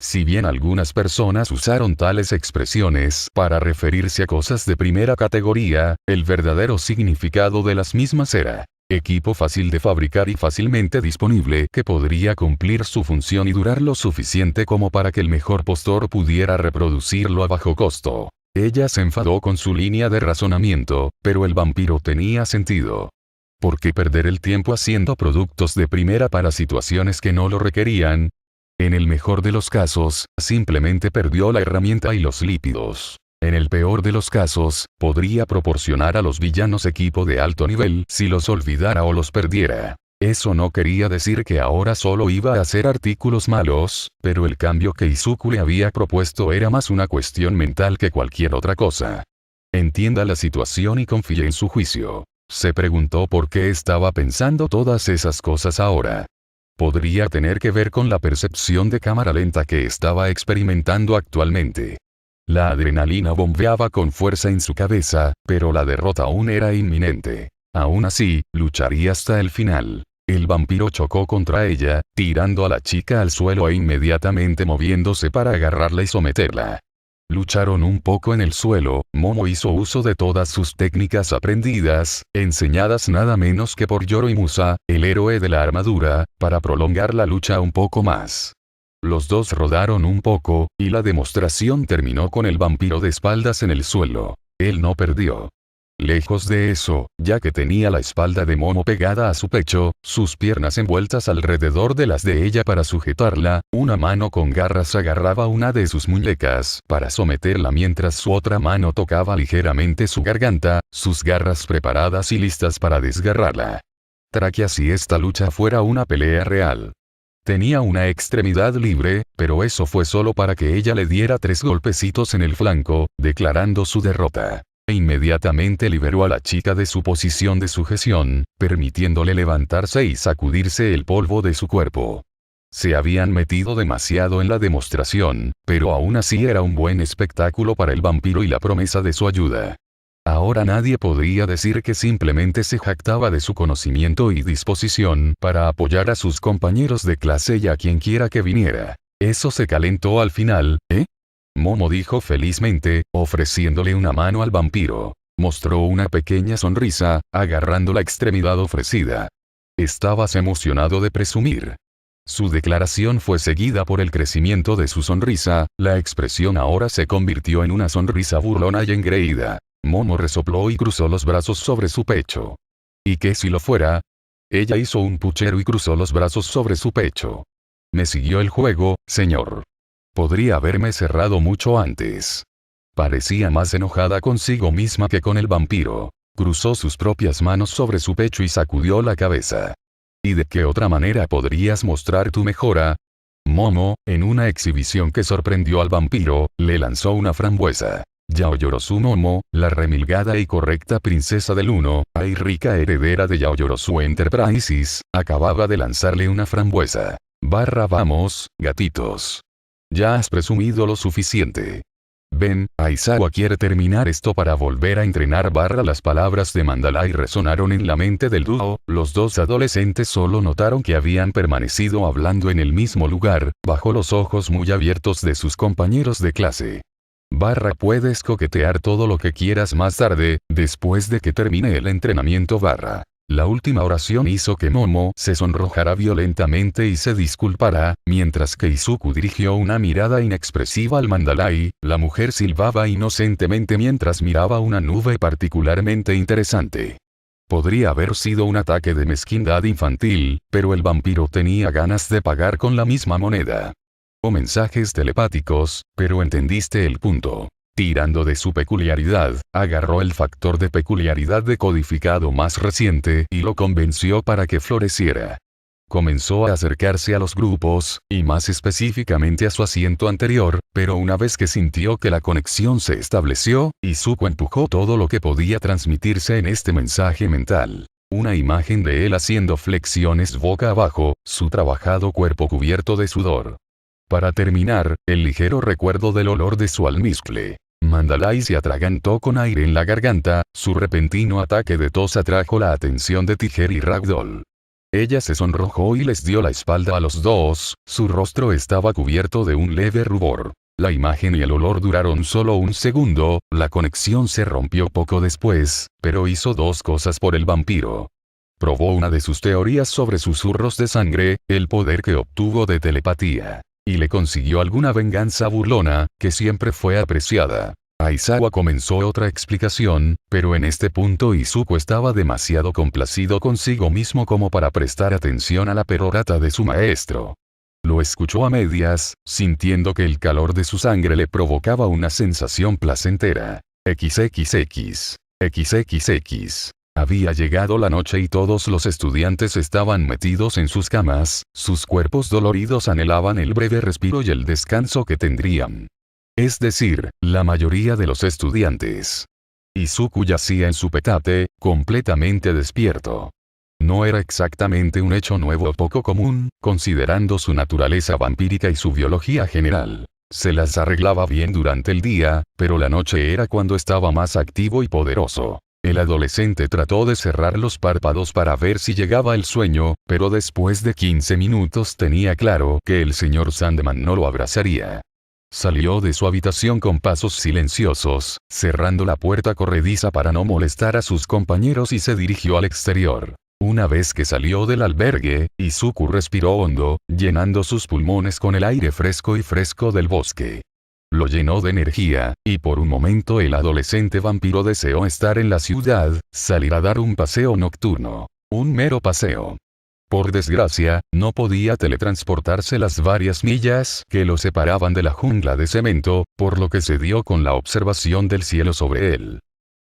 Si bien algunas personas usaron tales expresiones para referirse a cosas de primera categoría, el verdadero significado de las mismas era Equipo fácil de fabricar y fácilmente disponible que podría cumplir su función y durar lo suficiente como para que el mejor postor pudiera reproducirlo a bajo costo. Ella se enfadó con su línea de razonamiento, pero el vampiro tenía sentido. ¿Por qué perder el tiempo haciendo productos de primera para situaciones que no lo requerían? En el mejor de los casos, simplemente perdió la herramienta y los lípidos. En el peor de los casos, podría proporcionar a los villanos equipo de alto nivel si los olvidara o los perdiera. Eso no quería decir que ahora solo iba a hacer artículos malos, pero el cambio que Izuku le había propuesto era más una cuestión mental que cualquier otra cosa. Entienda la situación y confíe en su juicio. Se preguntó por qué estaba pensando todas esas cosas ahora. Podría tener que ver con la percepción de cámara lenta que estaba experimentando actualmente. La adrenalina bombeaba con fuerza en su cabeza, pero la derrota aún era inminente. Aún así, lucharía hasta el final. El vampiro chocó contra ella, tirando a la chica al suelo e inmediatamente moviéndose para agarrarla y someterla. Lucharon un poco en el suelo. Momo hizo uso de todas sus técnicas aprendidas, enseñadas nada menos que por Yoro y Musa, el héroe de la armadura, para prolongar la lucha un poco más. Los dos rodaron un poco, y la demostración terminó con el vampiro de espaldas en el suelo. Él no perdió. Lejos de eso, ya que tenía la espalda de Momo pegada a su pecho, sus piernas envueltas alrededor de las de ella para sujetarla, una mano con garras agarraba una de sus muñecas para someterla mientras su otra mano tocaba ligeramente su garganta, sus garras preparadas y listas para desgarrarla. Traquea si esta lucha fuera una pelea real. Tenía una extremidad libre, pero eso fue solo para que ella le diera 3 golpecitos en el flanco, declarando su derrota. E inmediatamente liberó a la chica de su posición de sujeción, permitiéndole levantarse y sacudirse el polvo de su cuerpo. Se habían metido demasiado en la demostración, pero aún así era un buen espectáculo para el vampiro y la promesa de su ayuda. Ahora nadie podría decir que simplemente se jactaba de su conocimiento y disposición para apoyar a sus compañeros de clase y a quien quiera que viniera. Eso se calentó al final, ¿eh? Momo dijo felizmente, ofreciéndole una mano al vampiro. Mostró una pequeña sonrisa, agarrando la extremidad ofrecida. Estabas emocionado de presumir. Su declaración fue seguida por el crecimiento de su sonrisa, la expresión ahora se convirtió en una sonrisa burlona y engreída. Momo resopló y cruzó los brazos sobre su pecho. ¿Y qué si lo fuera? Ella hizo un puchero y cruzó los brazos sobre su pecho. Me siguió el juego, señor. Podría haberme cerrado mucho antes. Parecía más enojada consigo misma que con el vampiro. Cruzó sus propias manos sobre su pecho y sacudió la cabeza. ¿Y de qué otra manera podrías mostrar tu mejora? Momo, en una exhibición que sorprendió al vampiro, le lanzó una frambuesa. Yaoyorozu Momo, la remilgada y correcta princesa del Uno, y rica heredera de Yaoyorozu Enterprises, acababa de lanzarle una frambuesa. Vamos, gatitos. Ya has presumido lo suficiente. Ven, Aizawa quiere terminar esto para volver a entrenar. Las palabras de Mandalay resonaron en la mente del dúo. Los dos adolescentes solo notaron que habían permanecido hablando en el mismo lugar, bajo los ojos muy abiertos de sus compañeros de clase. Puedes coquetear todo lo que quieras más tarde, después de que termine el entrenamiento. La última oración hizo que Momo se sonrojara violentamente y se disculpara, mientras que Izuku dirigió una mirada inexpresiva al Mandalay. La mujer silbaba inocentemente mientras miraba una nube particularmente interesante. Podría haber sido un ataque de mezquindad infantil, pero el vampiro tenía ganas de pagar con la misma moneda. O mensajes telepáticos, pero entendiste el punto. Tirando de su peculiaridad, agarró el factor de peculiaridad decodificado más reciente y lo convenció para que floreciera. Comenzó a acercarse a los grupos, y más específicamente a su asiento anterior, pero una vez que sintió que la conexión se estableció, Izuku empujó todo lo que podía transmitirse en este mensaje mental. Una imagen de él haciendo flexiones boca abajo, su trabajado cuerpo cubierto de sudor. Para terminar, el ligero recuerdo del olor de su almizcle. Mandalay se atragantó con aire en la garganta, su repentino ataque de tos atrajo la atención de Tiger y Ragdoll. Ella se sonrojó y les dio la espalda a los dos, su rostro estaba cubierto de un leve rubor. La imagen y el olor duraron solo un segundo, la conexión se rompió poco después, pero hizo dos cosas por el vampiro. Probó una de sus teorías sobre susurros de sangre, el poder que obtuvo de telepatía. Y le consiguió alguna venganza burlona, que siempre fue apreciada. Aizawa comenzó otra explicación, pero en este punto Izuku estaba demasiado complacido consigo mismo como para prestar atención a la perorata de su maestro. Lo escuchó a medias, sintiendo que el calor de su sangre le provocaba una sensación placentera. XXX. XXX. Había llegado la noche y todos los estudiantes estaban metidos en sus camas, sus cuerpos doloridos anhelaban el breve respiro y el descanso que tendrían. Es decir, la mayoría de los estudiantes. Izuku yacía en su petate, completamente despierto. No era exactamente un hecho nuevo o poco común, considerando su naturaleza vampírica y su biología general. Se las arreglaba bien durante el día, pero la noche era cuando estaba más activo y poderoso. El adolescente trató de cerrar los párpados para ver si llegaba el sueño, pero después de 15 minutos tenía claro que el señor Sandman no lo abrazaría. Salió de su habitación con pasos silenciosos, cerrando la puerta corrediza para no molestar a sus compañeros y se dirigió al exterior. Una vez que salió del albergue, Izuku respiró hondo, llenando sus pulmones con el aire fresco del bosque. Lo llenó de energía, y por un momento el adolescente vampiro deseó estar en la ciudad, salir a dar un paseo nocturno. Un mero paseo. Por desgracia, no podía teletransportarse las varias millas que lo separaban de la jungla de cemento, por lo que se dio con la observación del cielo sobre él.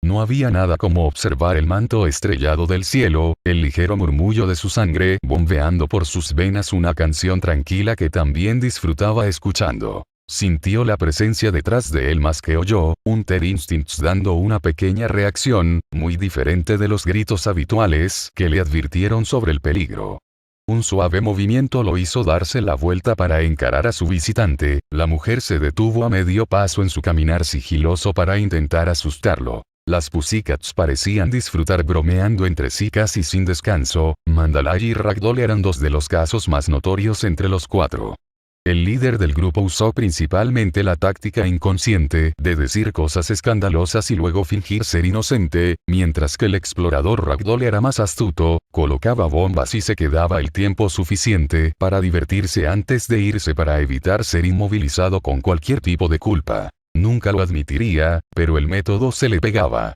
No había nada como observar el manto estrellado del cielo, el ligero murmullo de su sangre bombeando por sus venas una canción tranquila que también disfrutaba escuchando. Sintió la presencia detrás de él más que oyó, un Ter Instincts dando una pequeña reacción, muy diferente de los gritos habituales que le advirtieron sobre el peligro. Un suave movimiento lo hizo darse la vuelta para encarar a su visitante, la mujer se detuvo a medio paso en su caminar sigiloso para intentar asustarlo. Las Pussycats parecían disfrutar bromeando entre sí casi sin descanso, Mandalay y Ragdoll eran dos de los casos más notorios entre los cuatro. El líder del grupo usó principalmente la táctica inconsciente de decir cosas escandalosas y luego fingir ser inocente, mientras que el explorador Ragdoll era más astuto, colocaba bombas y se quedaba el tiempo suficiente para divertirse antes de irse para evitar ser inmovilizado con cualquier tipo de culpa. Nunca lo admitiría, pero el método se le pegaba.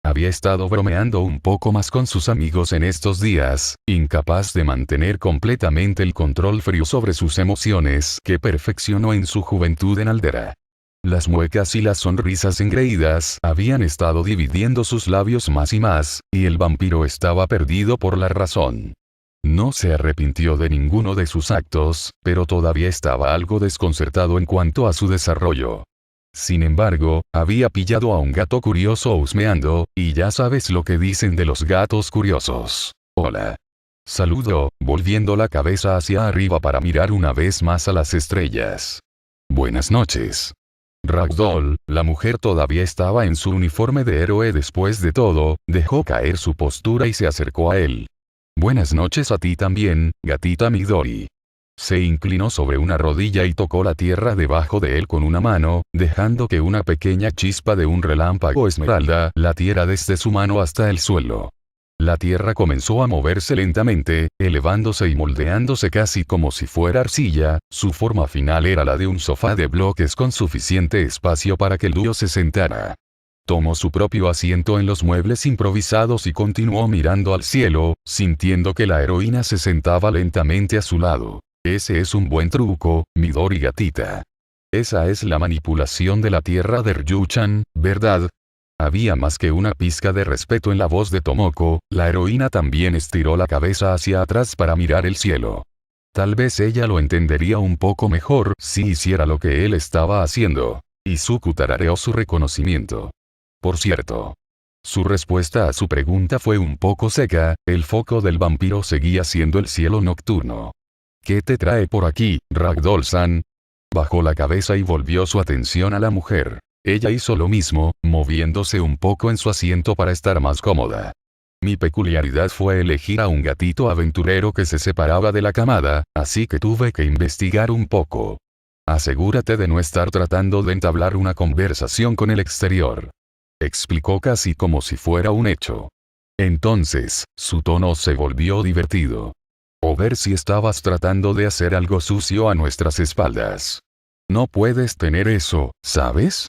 Había estado bromeando un poco más con sus amigos en estos días, incapaz de mantener completamente el control frío sobre sus emociones que perfeccionó en su juventud en Aldera. Las muecas y las sonrisas engreídas habían estado dividiendo sus labios más y más, y el vampiro estaba perdido por la razón. No se arrepintió de ninguno de sus actos, pero todavía estaba algo desconcertado en cuanto a su desarrollo. Sin embargo, había pillado a un gato curioso husmeando, y ya sabes lo que dicen de los gatos curiosos. Hola. Saludó, volviendo la cabeza hacia arriba para mirar una vez más a las estrellas. Buenas noches. Ragdoll, la mujer todavía estaba en su uniforme de héroe después de todo, dejó caer su postura y se acercó a él. Buenas noches a ti también, gatita Midori. Se inclinó sobre una rodilla y tocó la tierra debajo de él con una mano, dejando que una pequeña chispa de un relámpago esmeralda latiera desde su mano hasta el suelo. La tierra comenzó a moverse lentamente, elevándose y moldeándose casi como si fuera arcilla, su forma final era la de un sofá de bloques con suficiente espacio para que el dúo se sentara. Tomó su propio asiento en los muebles improvisados y continuó mirando al cielo, sintiendo que la heroína se sentaba lentamente a su lado. Ese es un buen truco, Midori gatita. Esa es la manipulación de la tierra de Ryuchan, ¿verdad? Había más que una pizca de respeto en la voz de Tomoko, la heroína también estiró la cabeza hacia atrás para mirar el cielo. Tal vez ella lo entendería un poco mejor si hiciera lo que él estaba haciendo. Izuku tarareó su reconocimiento. Por cierto. Su respuesta a su pregunta fue un poco seca, el foco del vampiro seguía siendo el cielo nocturno. ¿Qué te trae por aquí, Ragdoll-san? Bajó la cabeza y volvió su atención a la mujer. Ella hizo lo mismo, moviéndose un poco en su asiento para estar más cómoda. Mi peculiaridad fue elegir a un gatito aventurero que se separaba de la camada, así que tuve que investigar un poco. Asegúrate de no estar tratando de entablar una conversación con el exterior. Explicó casi como si fuera un hecho. Entonces, su tono se volvió divertido. O ver si estabas tratando de hacer algo sucio a nuestras espaldas. No puedes tener eso, ¿sabes?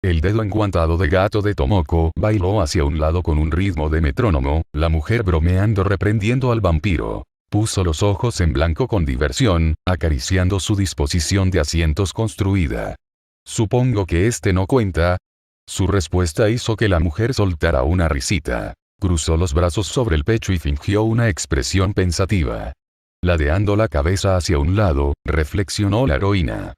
El dedo enguantado de gato de Tomoko bailó hacia un lado con un ritmo de metrónomo, la mujer bromeando reprendiendo al vampiro. Puso los ojos en blanco con diversión, acariciando su disposición de asientos construida. Supongo que este no cuenta. Su respuesta hizo que la mujer soltara una risita. Cruzó los brazos sobre el pecho y fingió una expresión pensativa. Ladeando la cabeza hacia un lado, reflexionó la heroína.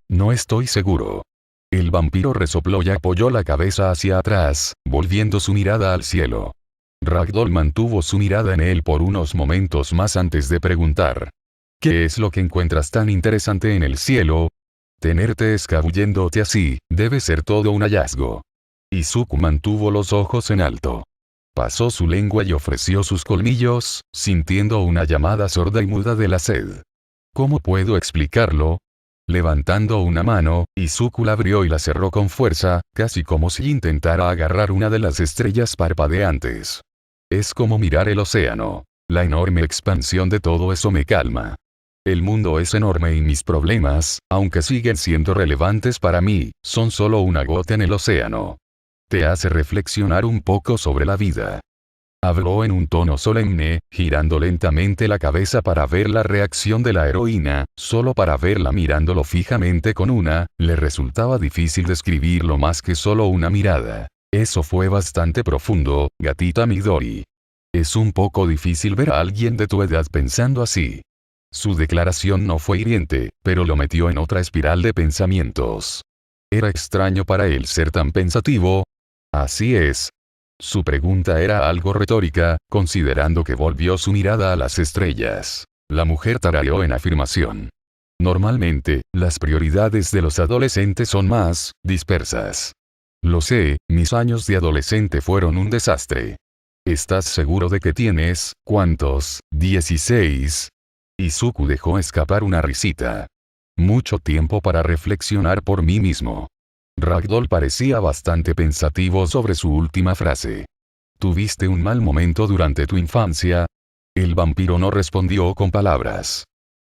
No estoy seguro. El vampiro resopló y apoyó la cabeza hacia atrás, volviendo su mirada al cielo. Ragdoll mantuvo su mirada en él por unos momentos más antes de preguntar. ¿Qué es lo que encuentras tan interesante en el cielo? Tenerte escabulléndote así, debe ser todo un hallazgo. Izuku mantuvo los ojos en alto. Pasó su lengua y ofreció sus colmillos, sintiendo una llamada sorda y muda de la sed. ¿Cómo puedo explicarlo? Levantando una mano, Izuku la abrió y la cerró con fuerza, casi como si intentara agarrar una de las estrellas parpadeantes. Es como mirar el océano. La enorme expansión de todo eso me calma. El mundo es enorme y mis problemas, aunque siguen siendo relevantes para mí, son solo una gota en el océano. Te hace reflexionar un poco sobre la vida. Habló en un tono solemne, girando lentamente la cabeza para ver la reacción de la heroína, solo para verla mirándolo fijamente con le resultaba difícil describirlo más que solo una mirada. Eso fue bastante profundo, gatita Midori. Es un poco difícil ver a alguien de tu edad pensando así. Su declaración no fue hiriente, pero lo metió en otra espiral de pensamientos. Era extraño para él ser tan pensativo. Así es. Su pregunta era algo retórica, considerando que volvió su mirada a las estrellas. La mujer tarareó en afirmación. Normalmente, las prioridades de los adolescentes son más dispersas. Lo sé, mis años de adolescente fueron un desastre. ¿Estás seguro de que tienes, cuántos, 16? Izuku dejó escapar una risita. Mucho tiempo para reflexionar por mí mismo. Ragdoll parecía bastante pensativo sobre su última frase. ¿Tuviste un mal momento durante tu infancia? El vampiro no respondió con palabras.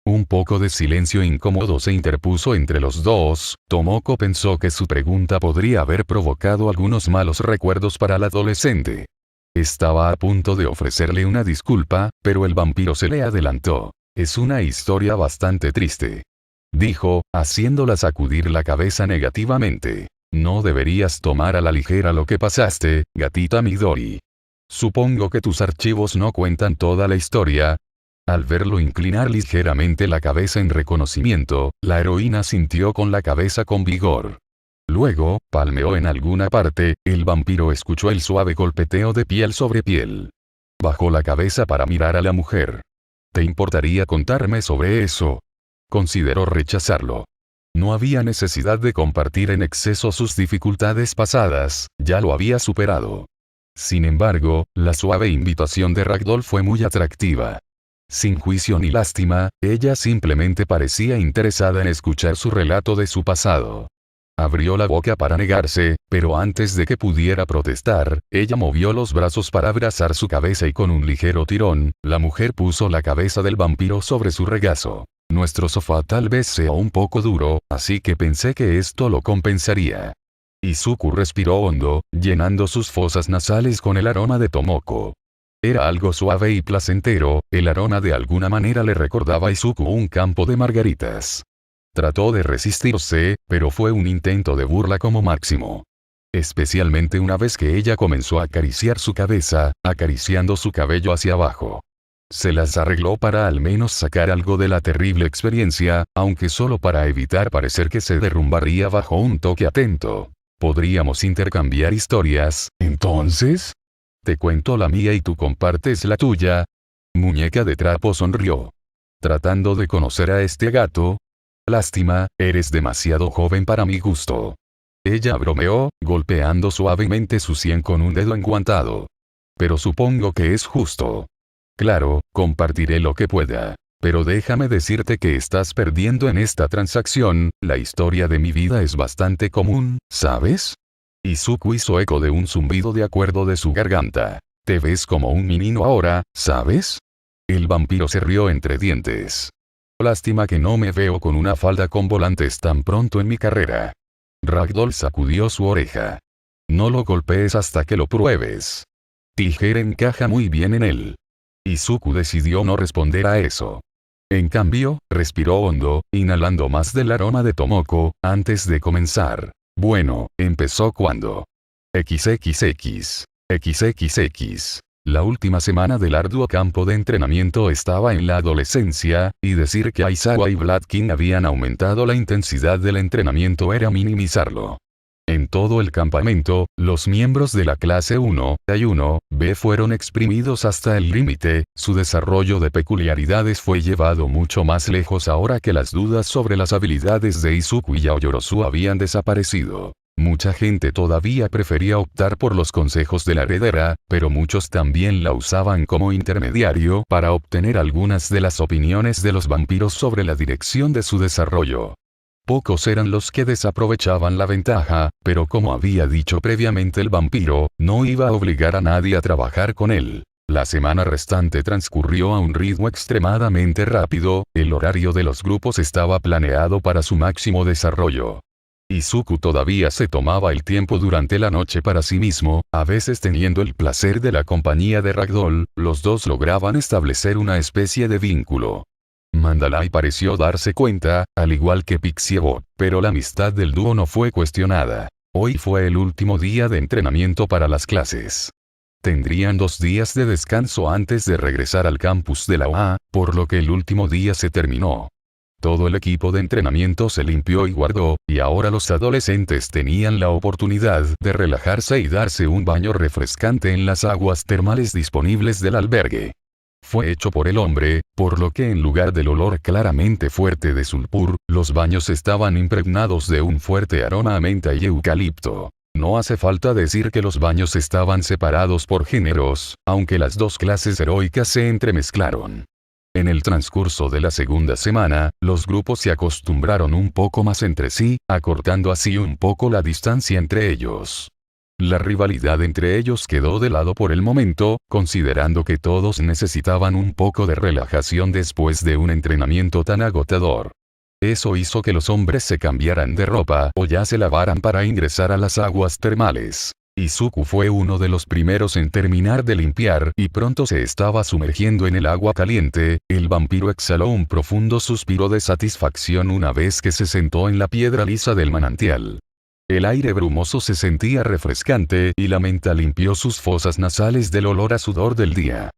Un poco de silencio incómodo se interpuso entre los dos. Tomoko pensó que su pregunta podría haber provocado algunos malos recuerdos para el adolescente. Estaba a punto de ofrecerle una disculpa, pero el vampiro se le adelantó. Es una historia bastante triste. Dijo, haciéndola sacudir la cabeza negativamente. No deberías tomar a la ligera lo que pasaste, gatita Midori. Supongo que tus archivos no cuentan toda la historia. Al verlo inclinar ligeramente la cabeza en reconocimiento, la heroína sintió con la cabeza con vigor. Luego, palmeó en alguna parte, el vampiro escuchó el suave golpeteo de piel sobre piel. Bajó la cabeza para mirar a la mujer. ¿Te importaría contarme sobre eso? Consideró rechazarlo. No había necesidad de compartir en exceso sus dificultades pasadas, ya lo había superado. Sin embargo, la suave invitación de Ragdoll fue muy atractiva. Sin juicio ni lástima, ella simplemente parecía interesada en escuchar su relato de su pasado. Abrió la boca para negarse, pero antes de que pudiera protestar, ella movió los brazos para abrazar su cabeza y con un ligero tirón, la mujer puso la cabeza del vampiro sobre su regazo. Nuestro sofá tal vez sea un poco duro, así que pensé que esto lo compensaría. Izuku respiró hondo, llenando sus fosas nasales con el aroma de Tomoko. Era algo suave y placentero, el aroma de alguna manera le recordaba a Izuku un campo de margaritas. Trató de resistirse, pero fue un intento de burla como máximo. Especialmente una vez que ella comenzó a acariciar su cabeza, acariciando su cabello hacia abajo. Se las arregló para al menos sacar algo de la terrible experiencia, aunque solo para evitar parecer que se derrumbaría bajo un toque atento. ¿Podríamos intercambiar historias, entonces? Te cuento la mía y tú compartes la tuya. Muñeca de trapo sonrió. Tratando de conocer a este gato. Lástima, eres demasiado joven para mi gusto. Ella bromeó, golpeando suavemente su sien con un dedo enguantado. Pero supongo que es justo. Claro, compartiré lo que pueda. Pero déjame decirte que estás perdiendo en esta transacción, la historia de mi vida es bastante común, ¿sabes? Izuku hizo eco de un zumbido de acuerdo de su garganta. Te ves como un menino ahora, ¿sabes? El vampiro se rió entre dientes. Lástima que no me veo con una falda con volantes tan pronto en mi carrera. Ragdoll sacudió su oreja. No lo golpees hasta que lo pruebes. Tijera encaja muy bien en él. Izuku decidió no responder a eso. En cambio, respiró hondo, inhalando más del aroma de Tomoko, antes de comenzar. Bueno, empezó cuando. XXX. XXX. La última semana del arduo campo de entrenamiento estaba en la adolescencia, y decir que Aizawa y Bladkin habían aumentado la intensidad del entrenamiento era minimizarlo. En todo el campamento, los miembros de la clase 1, A y 1B fueron exprimidos hasta el límite, su desarrollo de peculiaridades fue llevado mucho más lejos ahora que las dudas sobre las habilidades de Izuku y Yaoyorozu habían desaparecido. Mucha gente todavía prefería optar por los consejos de la heredera, pero muchos también la usaban como intermediario para obtener algunas de las opiniones de los vampiros sobre la dirección de su desarrollo. Pocos eran los que desaprovechaban la ventaja, pero como había dicho previamente el vampiro, no iba a obligar a nadie a trabajar con él. La semana restante transcurrió a un ritmo extremadamente rápido, el horario de los grupos estaba planeado para su máximo desarrollo. Izuku todavía se tomaba el tiempo durante la noche para sí mismo, a veces teniendo el placer de la compañía de Ragdoll, los dos lograban establecer una especie de vínculo. Mandalay pareció darse cuenta, al igual que Pixiebot, pero la amistad del dúo no fue cuestionada. Hoy fue el último día de entrenamiento para las clases. Tendrían 2 días de descanso antes de regresar al campus de la UA, por lo que el último día se terminó. Todo el equipo de entrenamiento se limpió y guardó, y ahora los adolescentes tenían la oportunidad de relajarse y darse un baño refrescante en las aguas termales disponibles del albergue. Fue hecho por el hombre, por lo que en lugar del olor claramente fuerte de sulfur, los baños estaban impregnados de un fuerte aroma a menta y eucalipto. No hace falta decir que los baños estaban separados por géneros, aunque las dos clases heroicas se entremezclaron. En el transcurso de la segunda semana, los grupos se acostumbraron un poco más entre sí, acortando así un poco la distancia entre ellos. La rivalidad entre ellos quedó de lado por el momento, considerando que todos necesitaban un poco de relajación después de un entrenamiento tan agotador. Eso hizo que los hombres se cambiaran de ropa o ya se lavaran para ingresar a las aguas termales. Izuku fue uno de los primeros en terminar de limpiar y pronto se estaba sumergiendo en el agua caliente. El vampiro exhaló un profundo suspiro de satisfacción una vez que se sentó en la piedra lisa del manantial. El aire brumoso se sentía refrescante y la menta limpió sus fosas nasales del olor a sudor del día.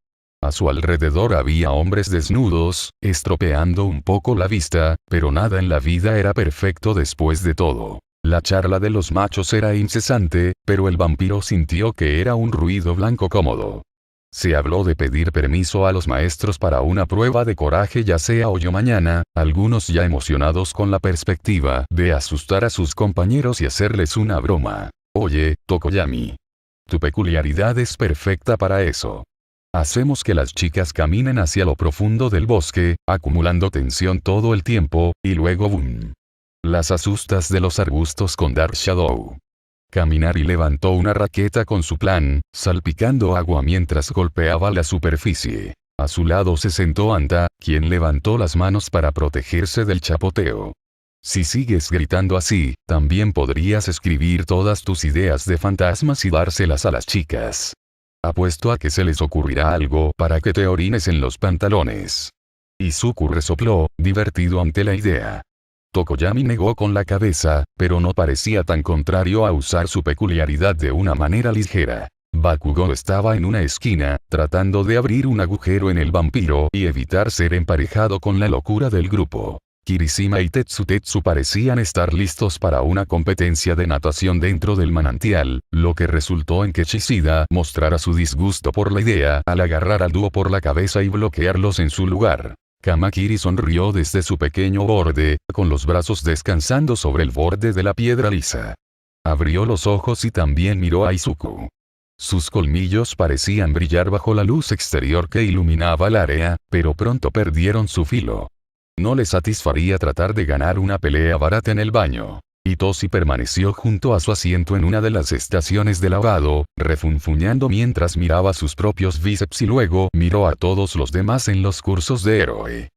A su alrededor había hombres desnudos, estropeando un poco la vista, pero nada en la vida era perfecto después de todo. La charla de los machos era incesante, pero el vampiro sintió que era un ruido blanco cómodo. Se habló de pedir permiso a los maestros para una prueba de coraje ya sea hoy o mañana, algunos ya emocionados con la perspectiva de asustar a sus compañeros y hacerles una broma. Oye, Tokoyami. Tu peculiaridad es perfecta para eso. Hacemos que las chicas caminen hacia lo profundo del bosque, acumulando tensión todo el tiempo, y luego ¡boom! Las asustas de los arbustos con Dark Shadow. Caminar y levantó una raqueta con su plan, salpicando agua mientras golpeaba la superficie. A su lado se sentó Anta, quien levantó las manos para protegerse del chapoteo. Si sigues gritando así, también podrías escribir todas tus ideas de fantasmas y dárselas a las chicas. Apuesto a que se les ocurrirá algo para que te orines en los pantalones. Izuku resopló, divertido ante la idea. Tokoyami negó con la cabeza, pero no parecía tan contrario a usar su peculiaridad de una manera ligera. Bakugo estaba en una esquina, tratando de abrir un agujero en el vampiro y evitar ser emparejado con la locura del grupo. Kirishima y Tetsu parecían estar listos para una competencia de natación dentro del manantial, lo que resultó en que Shishida mostrara su disgusto por la idea al agarrar al dúo por la cabeza y bloquearlos en su lugar. Kamakiri sonrió desde su pequeño borde, con los brazos descansando sobre el borde de la piedra lisa. Abrió los ojos y también miró a Izuku. Sus colmillos parecían brillar bajo la luz exterior que iluminaba el área, pero pronto perdieron su filo. No le satisfaría tratar de ganar una pelea barata en el baño. Itoshi permaneció junto a su asiento en una de las estaciones de lavado, refunfuñando mientras miraba sus propios bíceps y luego miró a todos los demás en los cursos de héroe.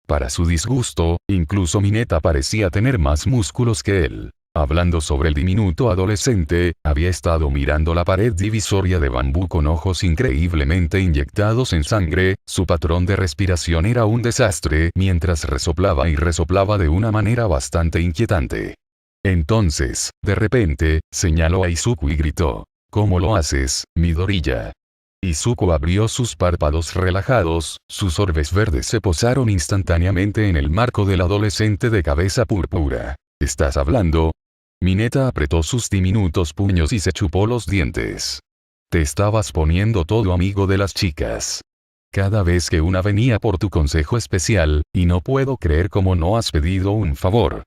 Para su disgusto, incluso Mineta parecía tener más músculos que él. Hablando sobre el diminuto adolescente, había estado mirando la pared divisoria de bambú con ojos increíblemente inyectados en sangre, su patrón de respiración era un desastre mientras resoplaba y resoplaba de una manera bastante inquietante. Entonces, de repente, señaló a Izuku y gritó: ¿Cómo lo haces, Midoriya? Izuku abrió sus párpados relajados, sus orbes verdes se posaron instantáneamente en el marco del adolescente de cabeza púrpura. ¿Estás hablando? Mineta apretó sus diminutos puños y se chupó los dientes. Te estabas poniendo todo amigo de las chicas. Cada vez que una venía por tu consejo especial, y no puedo creer cómo no has pedido un favor.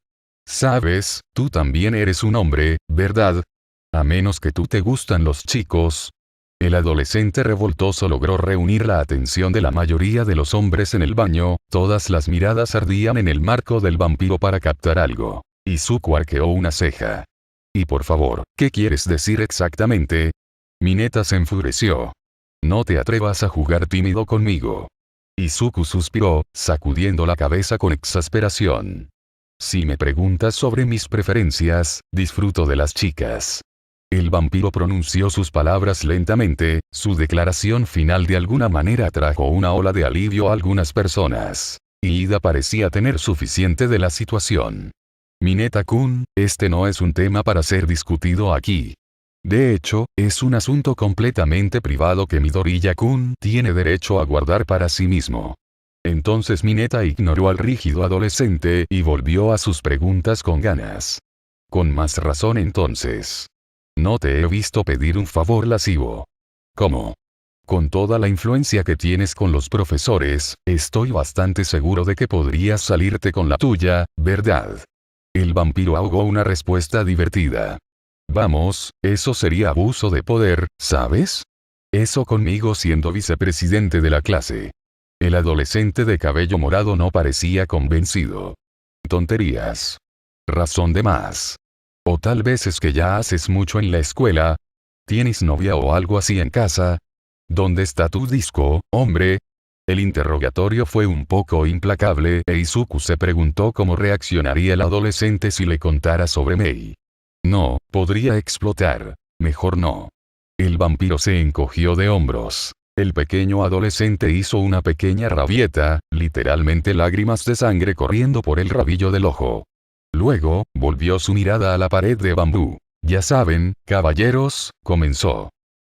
Sabes, tú también eres un hombre, ¿verdad? A menos que tú te gustan los chicos. El adolescente revoltoso logró reunir la atención de la mayoría de los hombres en el baño, todas las miradas ardían en el marco del vampiro para captar algo. Izuku arqueó una ceja. Y por favor, ¿qué quieres decir exactamente? Mineta se enfureció. No te atrevas a jugar tímido conmigo. Izuku suspiró, sacudiendo la cabeza con exasperación. Si me preguntas sobre mis preferencias, disfruto de las chicas. El vampiro pronunció sus palabras lentamente, su declaración final de alguna manera trajo una ola de alivio a algunas personas. Ida parecía tener suficiente de la situación. Mineta-kun, este no es un tema para ser discutido aquí. De hecho, es un asunto completamente privado que Midoriya-kun tiene derecho a guardar para sí mismo. Entonces Mineta ignoró al rígido adolescente y volvió a sus preguntas con ganas. Con más razón entonces. No te he visto pedir un favor lascivo. ¿Cómo? Con toda la influencia que tienes con los profesores, estoy bastante seguro de que podrías salirte con la tuya, ¿verdad? El vampiro ahogó una respuesta divertida. Vamos, eso sería abuso de poder, ¿sabes? Eso conmigo siendo vicepresidente de la clase. El adolescente de cabello morado no parecía convencido. Tonterías. Razón de más. O tal vez es que ya haces mucho en la escuela. ¿Tienes novia o algo así en casa? ¿Dónde está tu disco, hombre? El interrogatorio fue un poco implacable e Izuku se preguntó cómo reaccionaría el adolescente si le contara sobre Mei. No, podría explotar. Mejor no. El vampiro se encogió de hombros. El pequeño adolescente hizo una pequeña rabieta, literalmente lágrimas de sangre corriendo por el rabillo del ojo. Luego, volvió su mirada a la pared de bambú. Ya saben, caballeros, comenzó.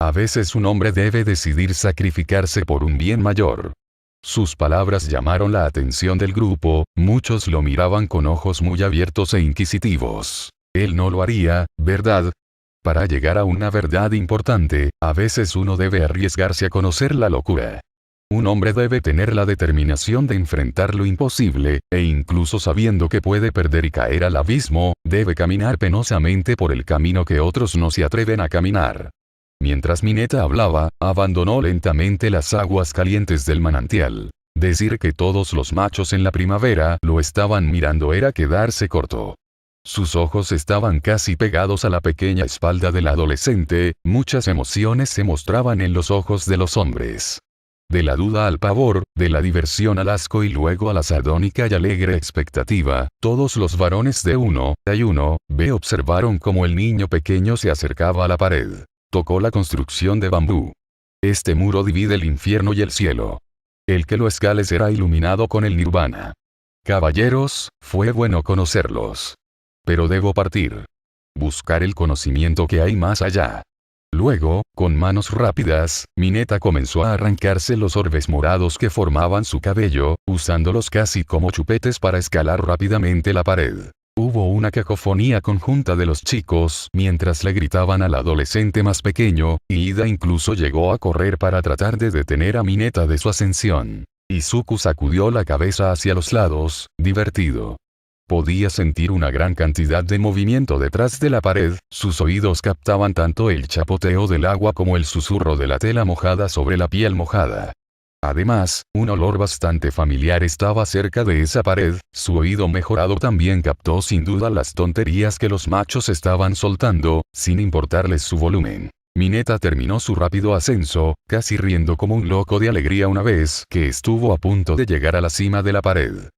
A veces un hombre debe decidir sacrificarse por un bien mayor. Sus palabras llamaron la atención del grupo, muchos lo miraban con ojos muy abiertos e inquisitivos. Él no lo haría, ¿verdad? Para llegar a una verdad importante, a veces uno debe arriesgarse a conocer la locura. Un hombre debe tener la determinación de enfrentar lo imposible, e incluso sabiendo que puede perder y caer al abismo, debe caminar penosamente por el camino que otros no se atreven a caminar. Mientras Mineta hablaba, abandonó lentamente las aguas calientes del manantial. Decir que todos los machos en la primavera lo estaban mirando era quedarse corto. Sus ojos estaban casi pegados a la pequeña espalda del adolescente, muchas emociones se mostraban en los ojos de los hombres. De la duda al pavor, de la diversión al asco y luego a la sardónica y alegre expectativa, todos los varones de 1A-1B observaron cómo el niño pequeño se acercaba a la pared. Tocó la construcción de bambú. Este muro divide el infierno y el cielo. El que lo escale será iluminado con el nirvana. Caballeros, fue bueno conocerlos. Pero debo partir. Buscar el conocimiento que hay más allá. Luego, con manos rápidas, Mineta comenzó a arrancarse los orbes morados que formaban su cabello, usándolos casi como chupetes para escalar rápidamente la pared. Hubo una cacofonía conjunta de los chicos mientras le gritaban al adolescente más pequeño, y Ida incluso llegó a correr para tratar de detener a Mineta de su ascensión. Izuku sacudió la cabeza hacia los lados, divertido. Podía sentir una gran cantidad de movimiento detrás de la pared, sus oídos captaban tanto el chapoteo del agua como el susurro de la tela mojada sobre la piel mojada. Además, un olor bastante familiar estaba cerca de esa pared. Su oído mejorado también captó sin duda las tonterías que los machos estaban soltando, sin importarles su volumen. Mineta terminó su rápido ascenso, casi riendo como un loco de alegría una vez que estuvo a punto de llegar a la cima de la pared.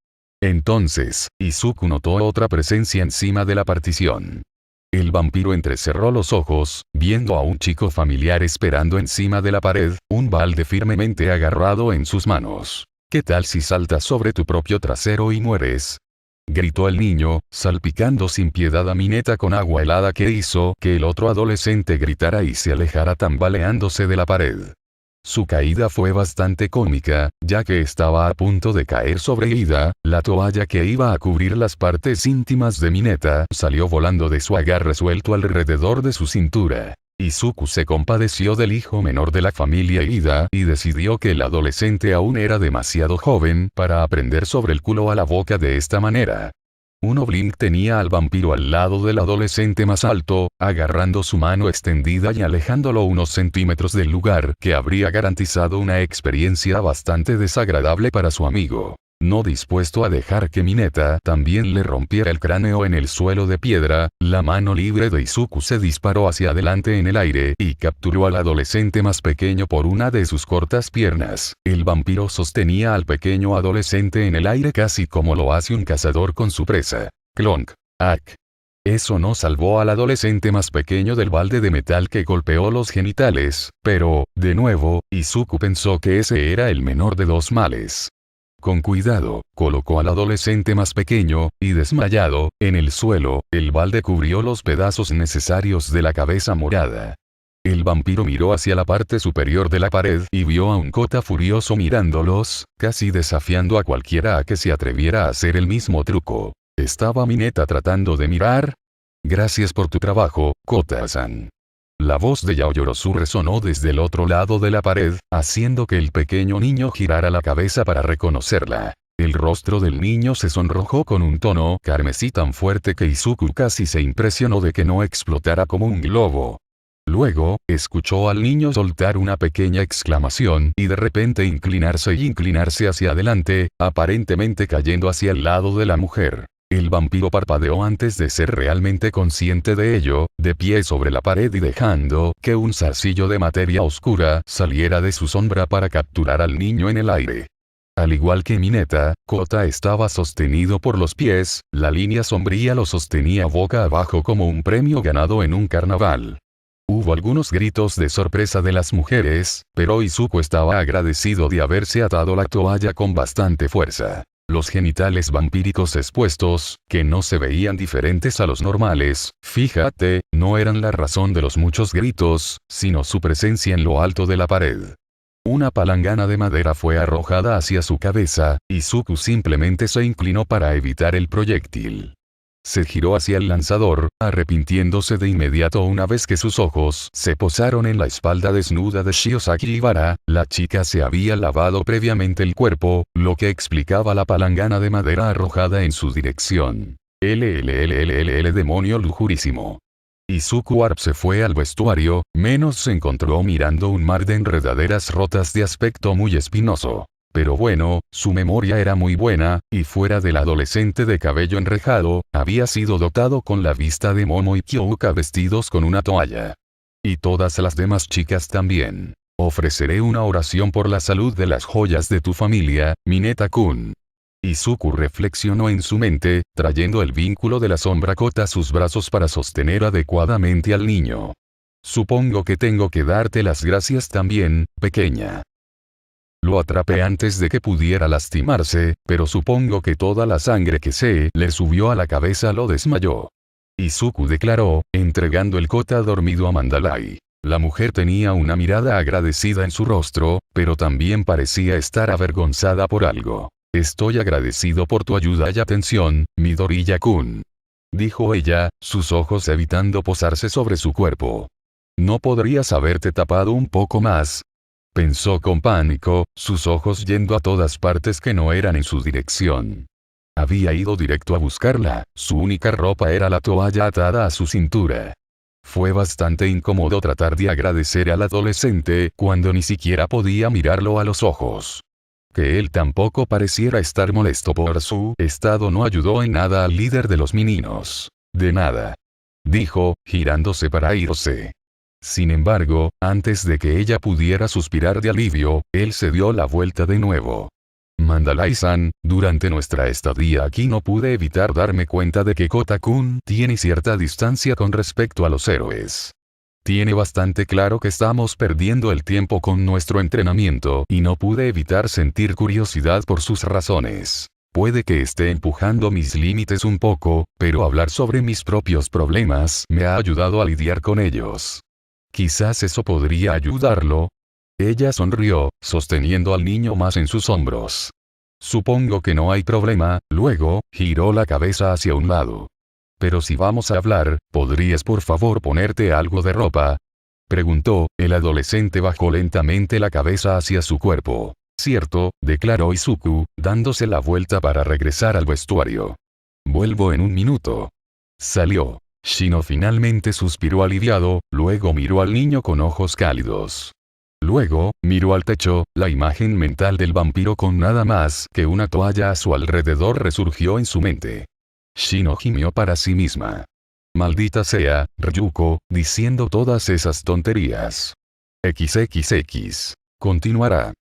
Entonces, Izuku notó otra presencia encima de la partición. El vampiro entrecerró los ojos, viendo a un chico familiar esperando encima de la pared, un balde firmemente agarrado en sus manos. ¿Qué tal si saltas sobre tu propio trasero y mueres? Gritó el niño, salpicando sin piedad a Mineta con agua helada que hizo que el otro adolescente gritara y se alejara tambaleándose de la pared. Su caída fue bastante cómica, ya que estaba a punto de caer sobre Ida. La toalla que iba a cubrir las partes íntimas de Mineta salió volando de su agarre suelto alrededor de su cintura. Izuku se compadeció del hijo menor de la familia Ida y decidió que el adolescente aún era demasiado joven para aprender sobre el culo a la boca de esta manera. Uno Blink tenía al vampiro al lado del adolescente más alto, agarrando su mano extendida y alejándolo unos centímetros del lugar que habría garantizado una experiencia bastante desagradable para su amigo. No dispuesto a dejar que Mineta también le rompiera el cráneo en el suelo de piedra, la mano libre de Izuku se disparó hacia adelante en el aire y capturó al adolescente más pequeño por una de sus cortas piernas. El vampiro sostenía al pequeño adolescente en el aire casi como lo hace un cazador con su presa. Clonk. Ak. Eso no salvó al adolescente más pequeño del balde de metal que golpeó los genitales, pero, de nuevo, Izuku pensó que ese era el menor de dos males. Con cuidado, colocó al adolescente más pequeño, y desmayado, en el suelo. El balde cubrió los pedazos necesarios de la cabeza morada. El vampiro miró hacia la parte superior de la pared y vio a un Kota furioso mirándolos, casi desafiando a cualquiera a que se atreviera a hacer el mismo truco. ¿Estaba Mineta tratando de mirar? Gracias por tu trabajo, Kota-san. La voz de Yaoyorozu resonó desde el otro lado de la pared, haciendo que el pequeño niño girara la cabeza para reconocerla. El rostro del niño se sonrojó con un tono carmesí tan fuerte que Izuku casi se impresionó de que no explotara como un globo. Luego, escuchó al niño soltar una pequeña exclamación y de repente inclinarse hacia adelante, aparentemente cayendo hacia el lado de la mujer. El vampiro parpadeó antes de ser realmente consciente de ello, de pie sobre la pared y dejando que un zarcillo de materia oscura saliera de su sombra para capturar al niño en el aire. Al igual que Mineta, Kota estaba sostenido por los pies, la línea sombría lo sostenía boca abajo como un premio ganado en un carnaval. Hubo algunos gritos de sorpresa de las mujeres, pero Izuku estaba agradecido de haberse atado la toalla con bastante fuerza. Los genitales vampíricos expuestos, que no se veían diferentes a los normales, fíjate, no eran la razón de los muchos gritos, sino su presencia en lo alto de la pared. Una palangana de madera fue arrojada hacia su cabeza, y Izuku simplemente se inclinó para evitar el proyectil. Se giró hacia el lanzador, arrepintiéndose de inmediato una vez que sus ojos se posaron en la espalda desnuda de Shiozaki Ibara. La chica se había lavado previamente el cuerpo, lo que explicaba la palangana de madera arrojada en su dirección. El demonio lujurísimo. Izuku Arp se fue al vestuario, menos se encontró mirando un mar de enredaderas rotas de aspecto muy espinoso. Pero bueno, su memoria era muy buena, y fuera del adolescente de cabello enrejado, había sido dotado con la vista de Momo y Kyouka vestidos con una toalla. Y todas las demás chicas también. Ofreceré una oración por la salud de las joyas de tu familia, Mineta-kun. Izuku reflexionó en su mente, trayendo el vínculo de la sombra Kota a sus brazos para sostener adecuadamente al niño. Supongo que tengo que darte las gracias también, pequeña. Lo atrapé antes de que pudiera lastimarse, pero supongo que toda la sangre que se le subió a la cabeza lo desmayó. Izuku declaró, entregando el Kota dormido a Mandalay. La mujer tenía una mirada agradecida en su rostro, pero también parecía estar avergonzada por algo. Estoy agradecido por tu ayuda y atención, Midoriya-kun. Dijo ella, sus ojos evitando posarse sobre su cuerpo. ¿No podrías haberte tapado un poco más? Pensó con pánico, sus ojos yendo a todas partes que no eran en su dirección. Había ido directo a buscarla, su única ropa era la toalla atada a su cintura. Fue bastante incómodo tratar de agradecer al adolescente cuando ni siquiera podía mirarlo a los ojos. Que él tampoco pareciera estar molesto por su estado no ayudó en nada al líder de los meninos. De nada, dijo, girándose para irse. Sin embargo, antes de que ella pudiera suspirar de alivio, él se dio la vuelta de nuevo. Mandalay-san, durante nuestra estadía aquí no pude evitar darme cuenta de que Kota-kun tiene cierta distancia con respecto a los héroes. Tiene bastante claro que estamos perdiendo el tiempo con nuestro entrenamiento y no pude evitar sentir curiosidad por sus razones. Puede que esté empujando mis límites un poco, pero hablar sobre mis propios problemas me ha ayudado a lidiar con ellos. Quizás eso podría ayudarlo. Ella sonrió, sosteniendo al niño más en sus hombros. Supongo que no hay problema, luego, giró la cabeza hacia un lado. Pero si vamos a hablar, ¿podrías por favor ponerte algo de ropa? Preguntó, el adolescente bajó lentamente la cabeza hacia su cuerpo. Cierto, declaró Izuku, dándose la vuelta para regresar al vestuario. Vuelvo en un minuto. Salió. Shino finalmente suspiró aliviado, luego miró al niño con ojos cálidos. Luego, miró al techo, la imagen mental del vampiro con nada más que una toalla a su alrededor resurgió en su mente. Shino gimió para sí misma. Maldita sea, Ryuko, diciendo todas esas tonterías. XXX. Continuará.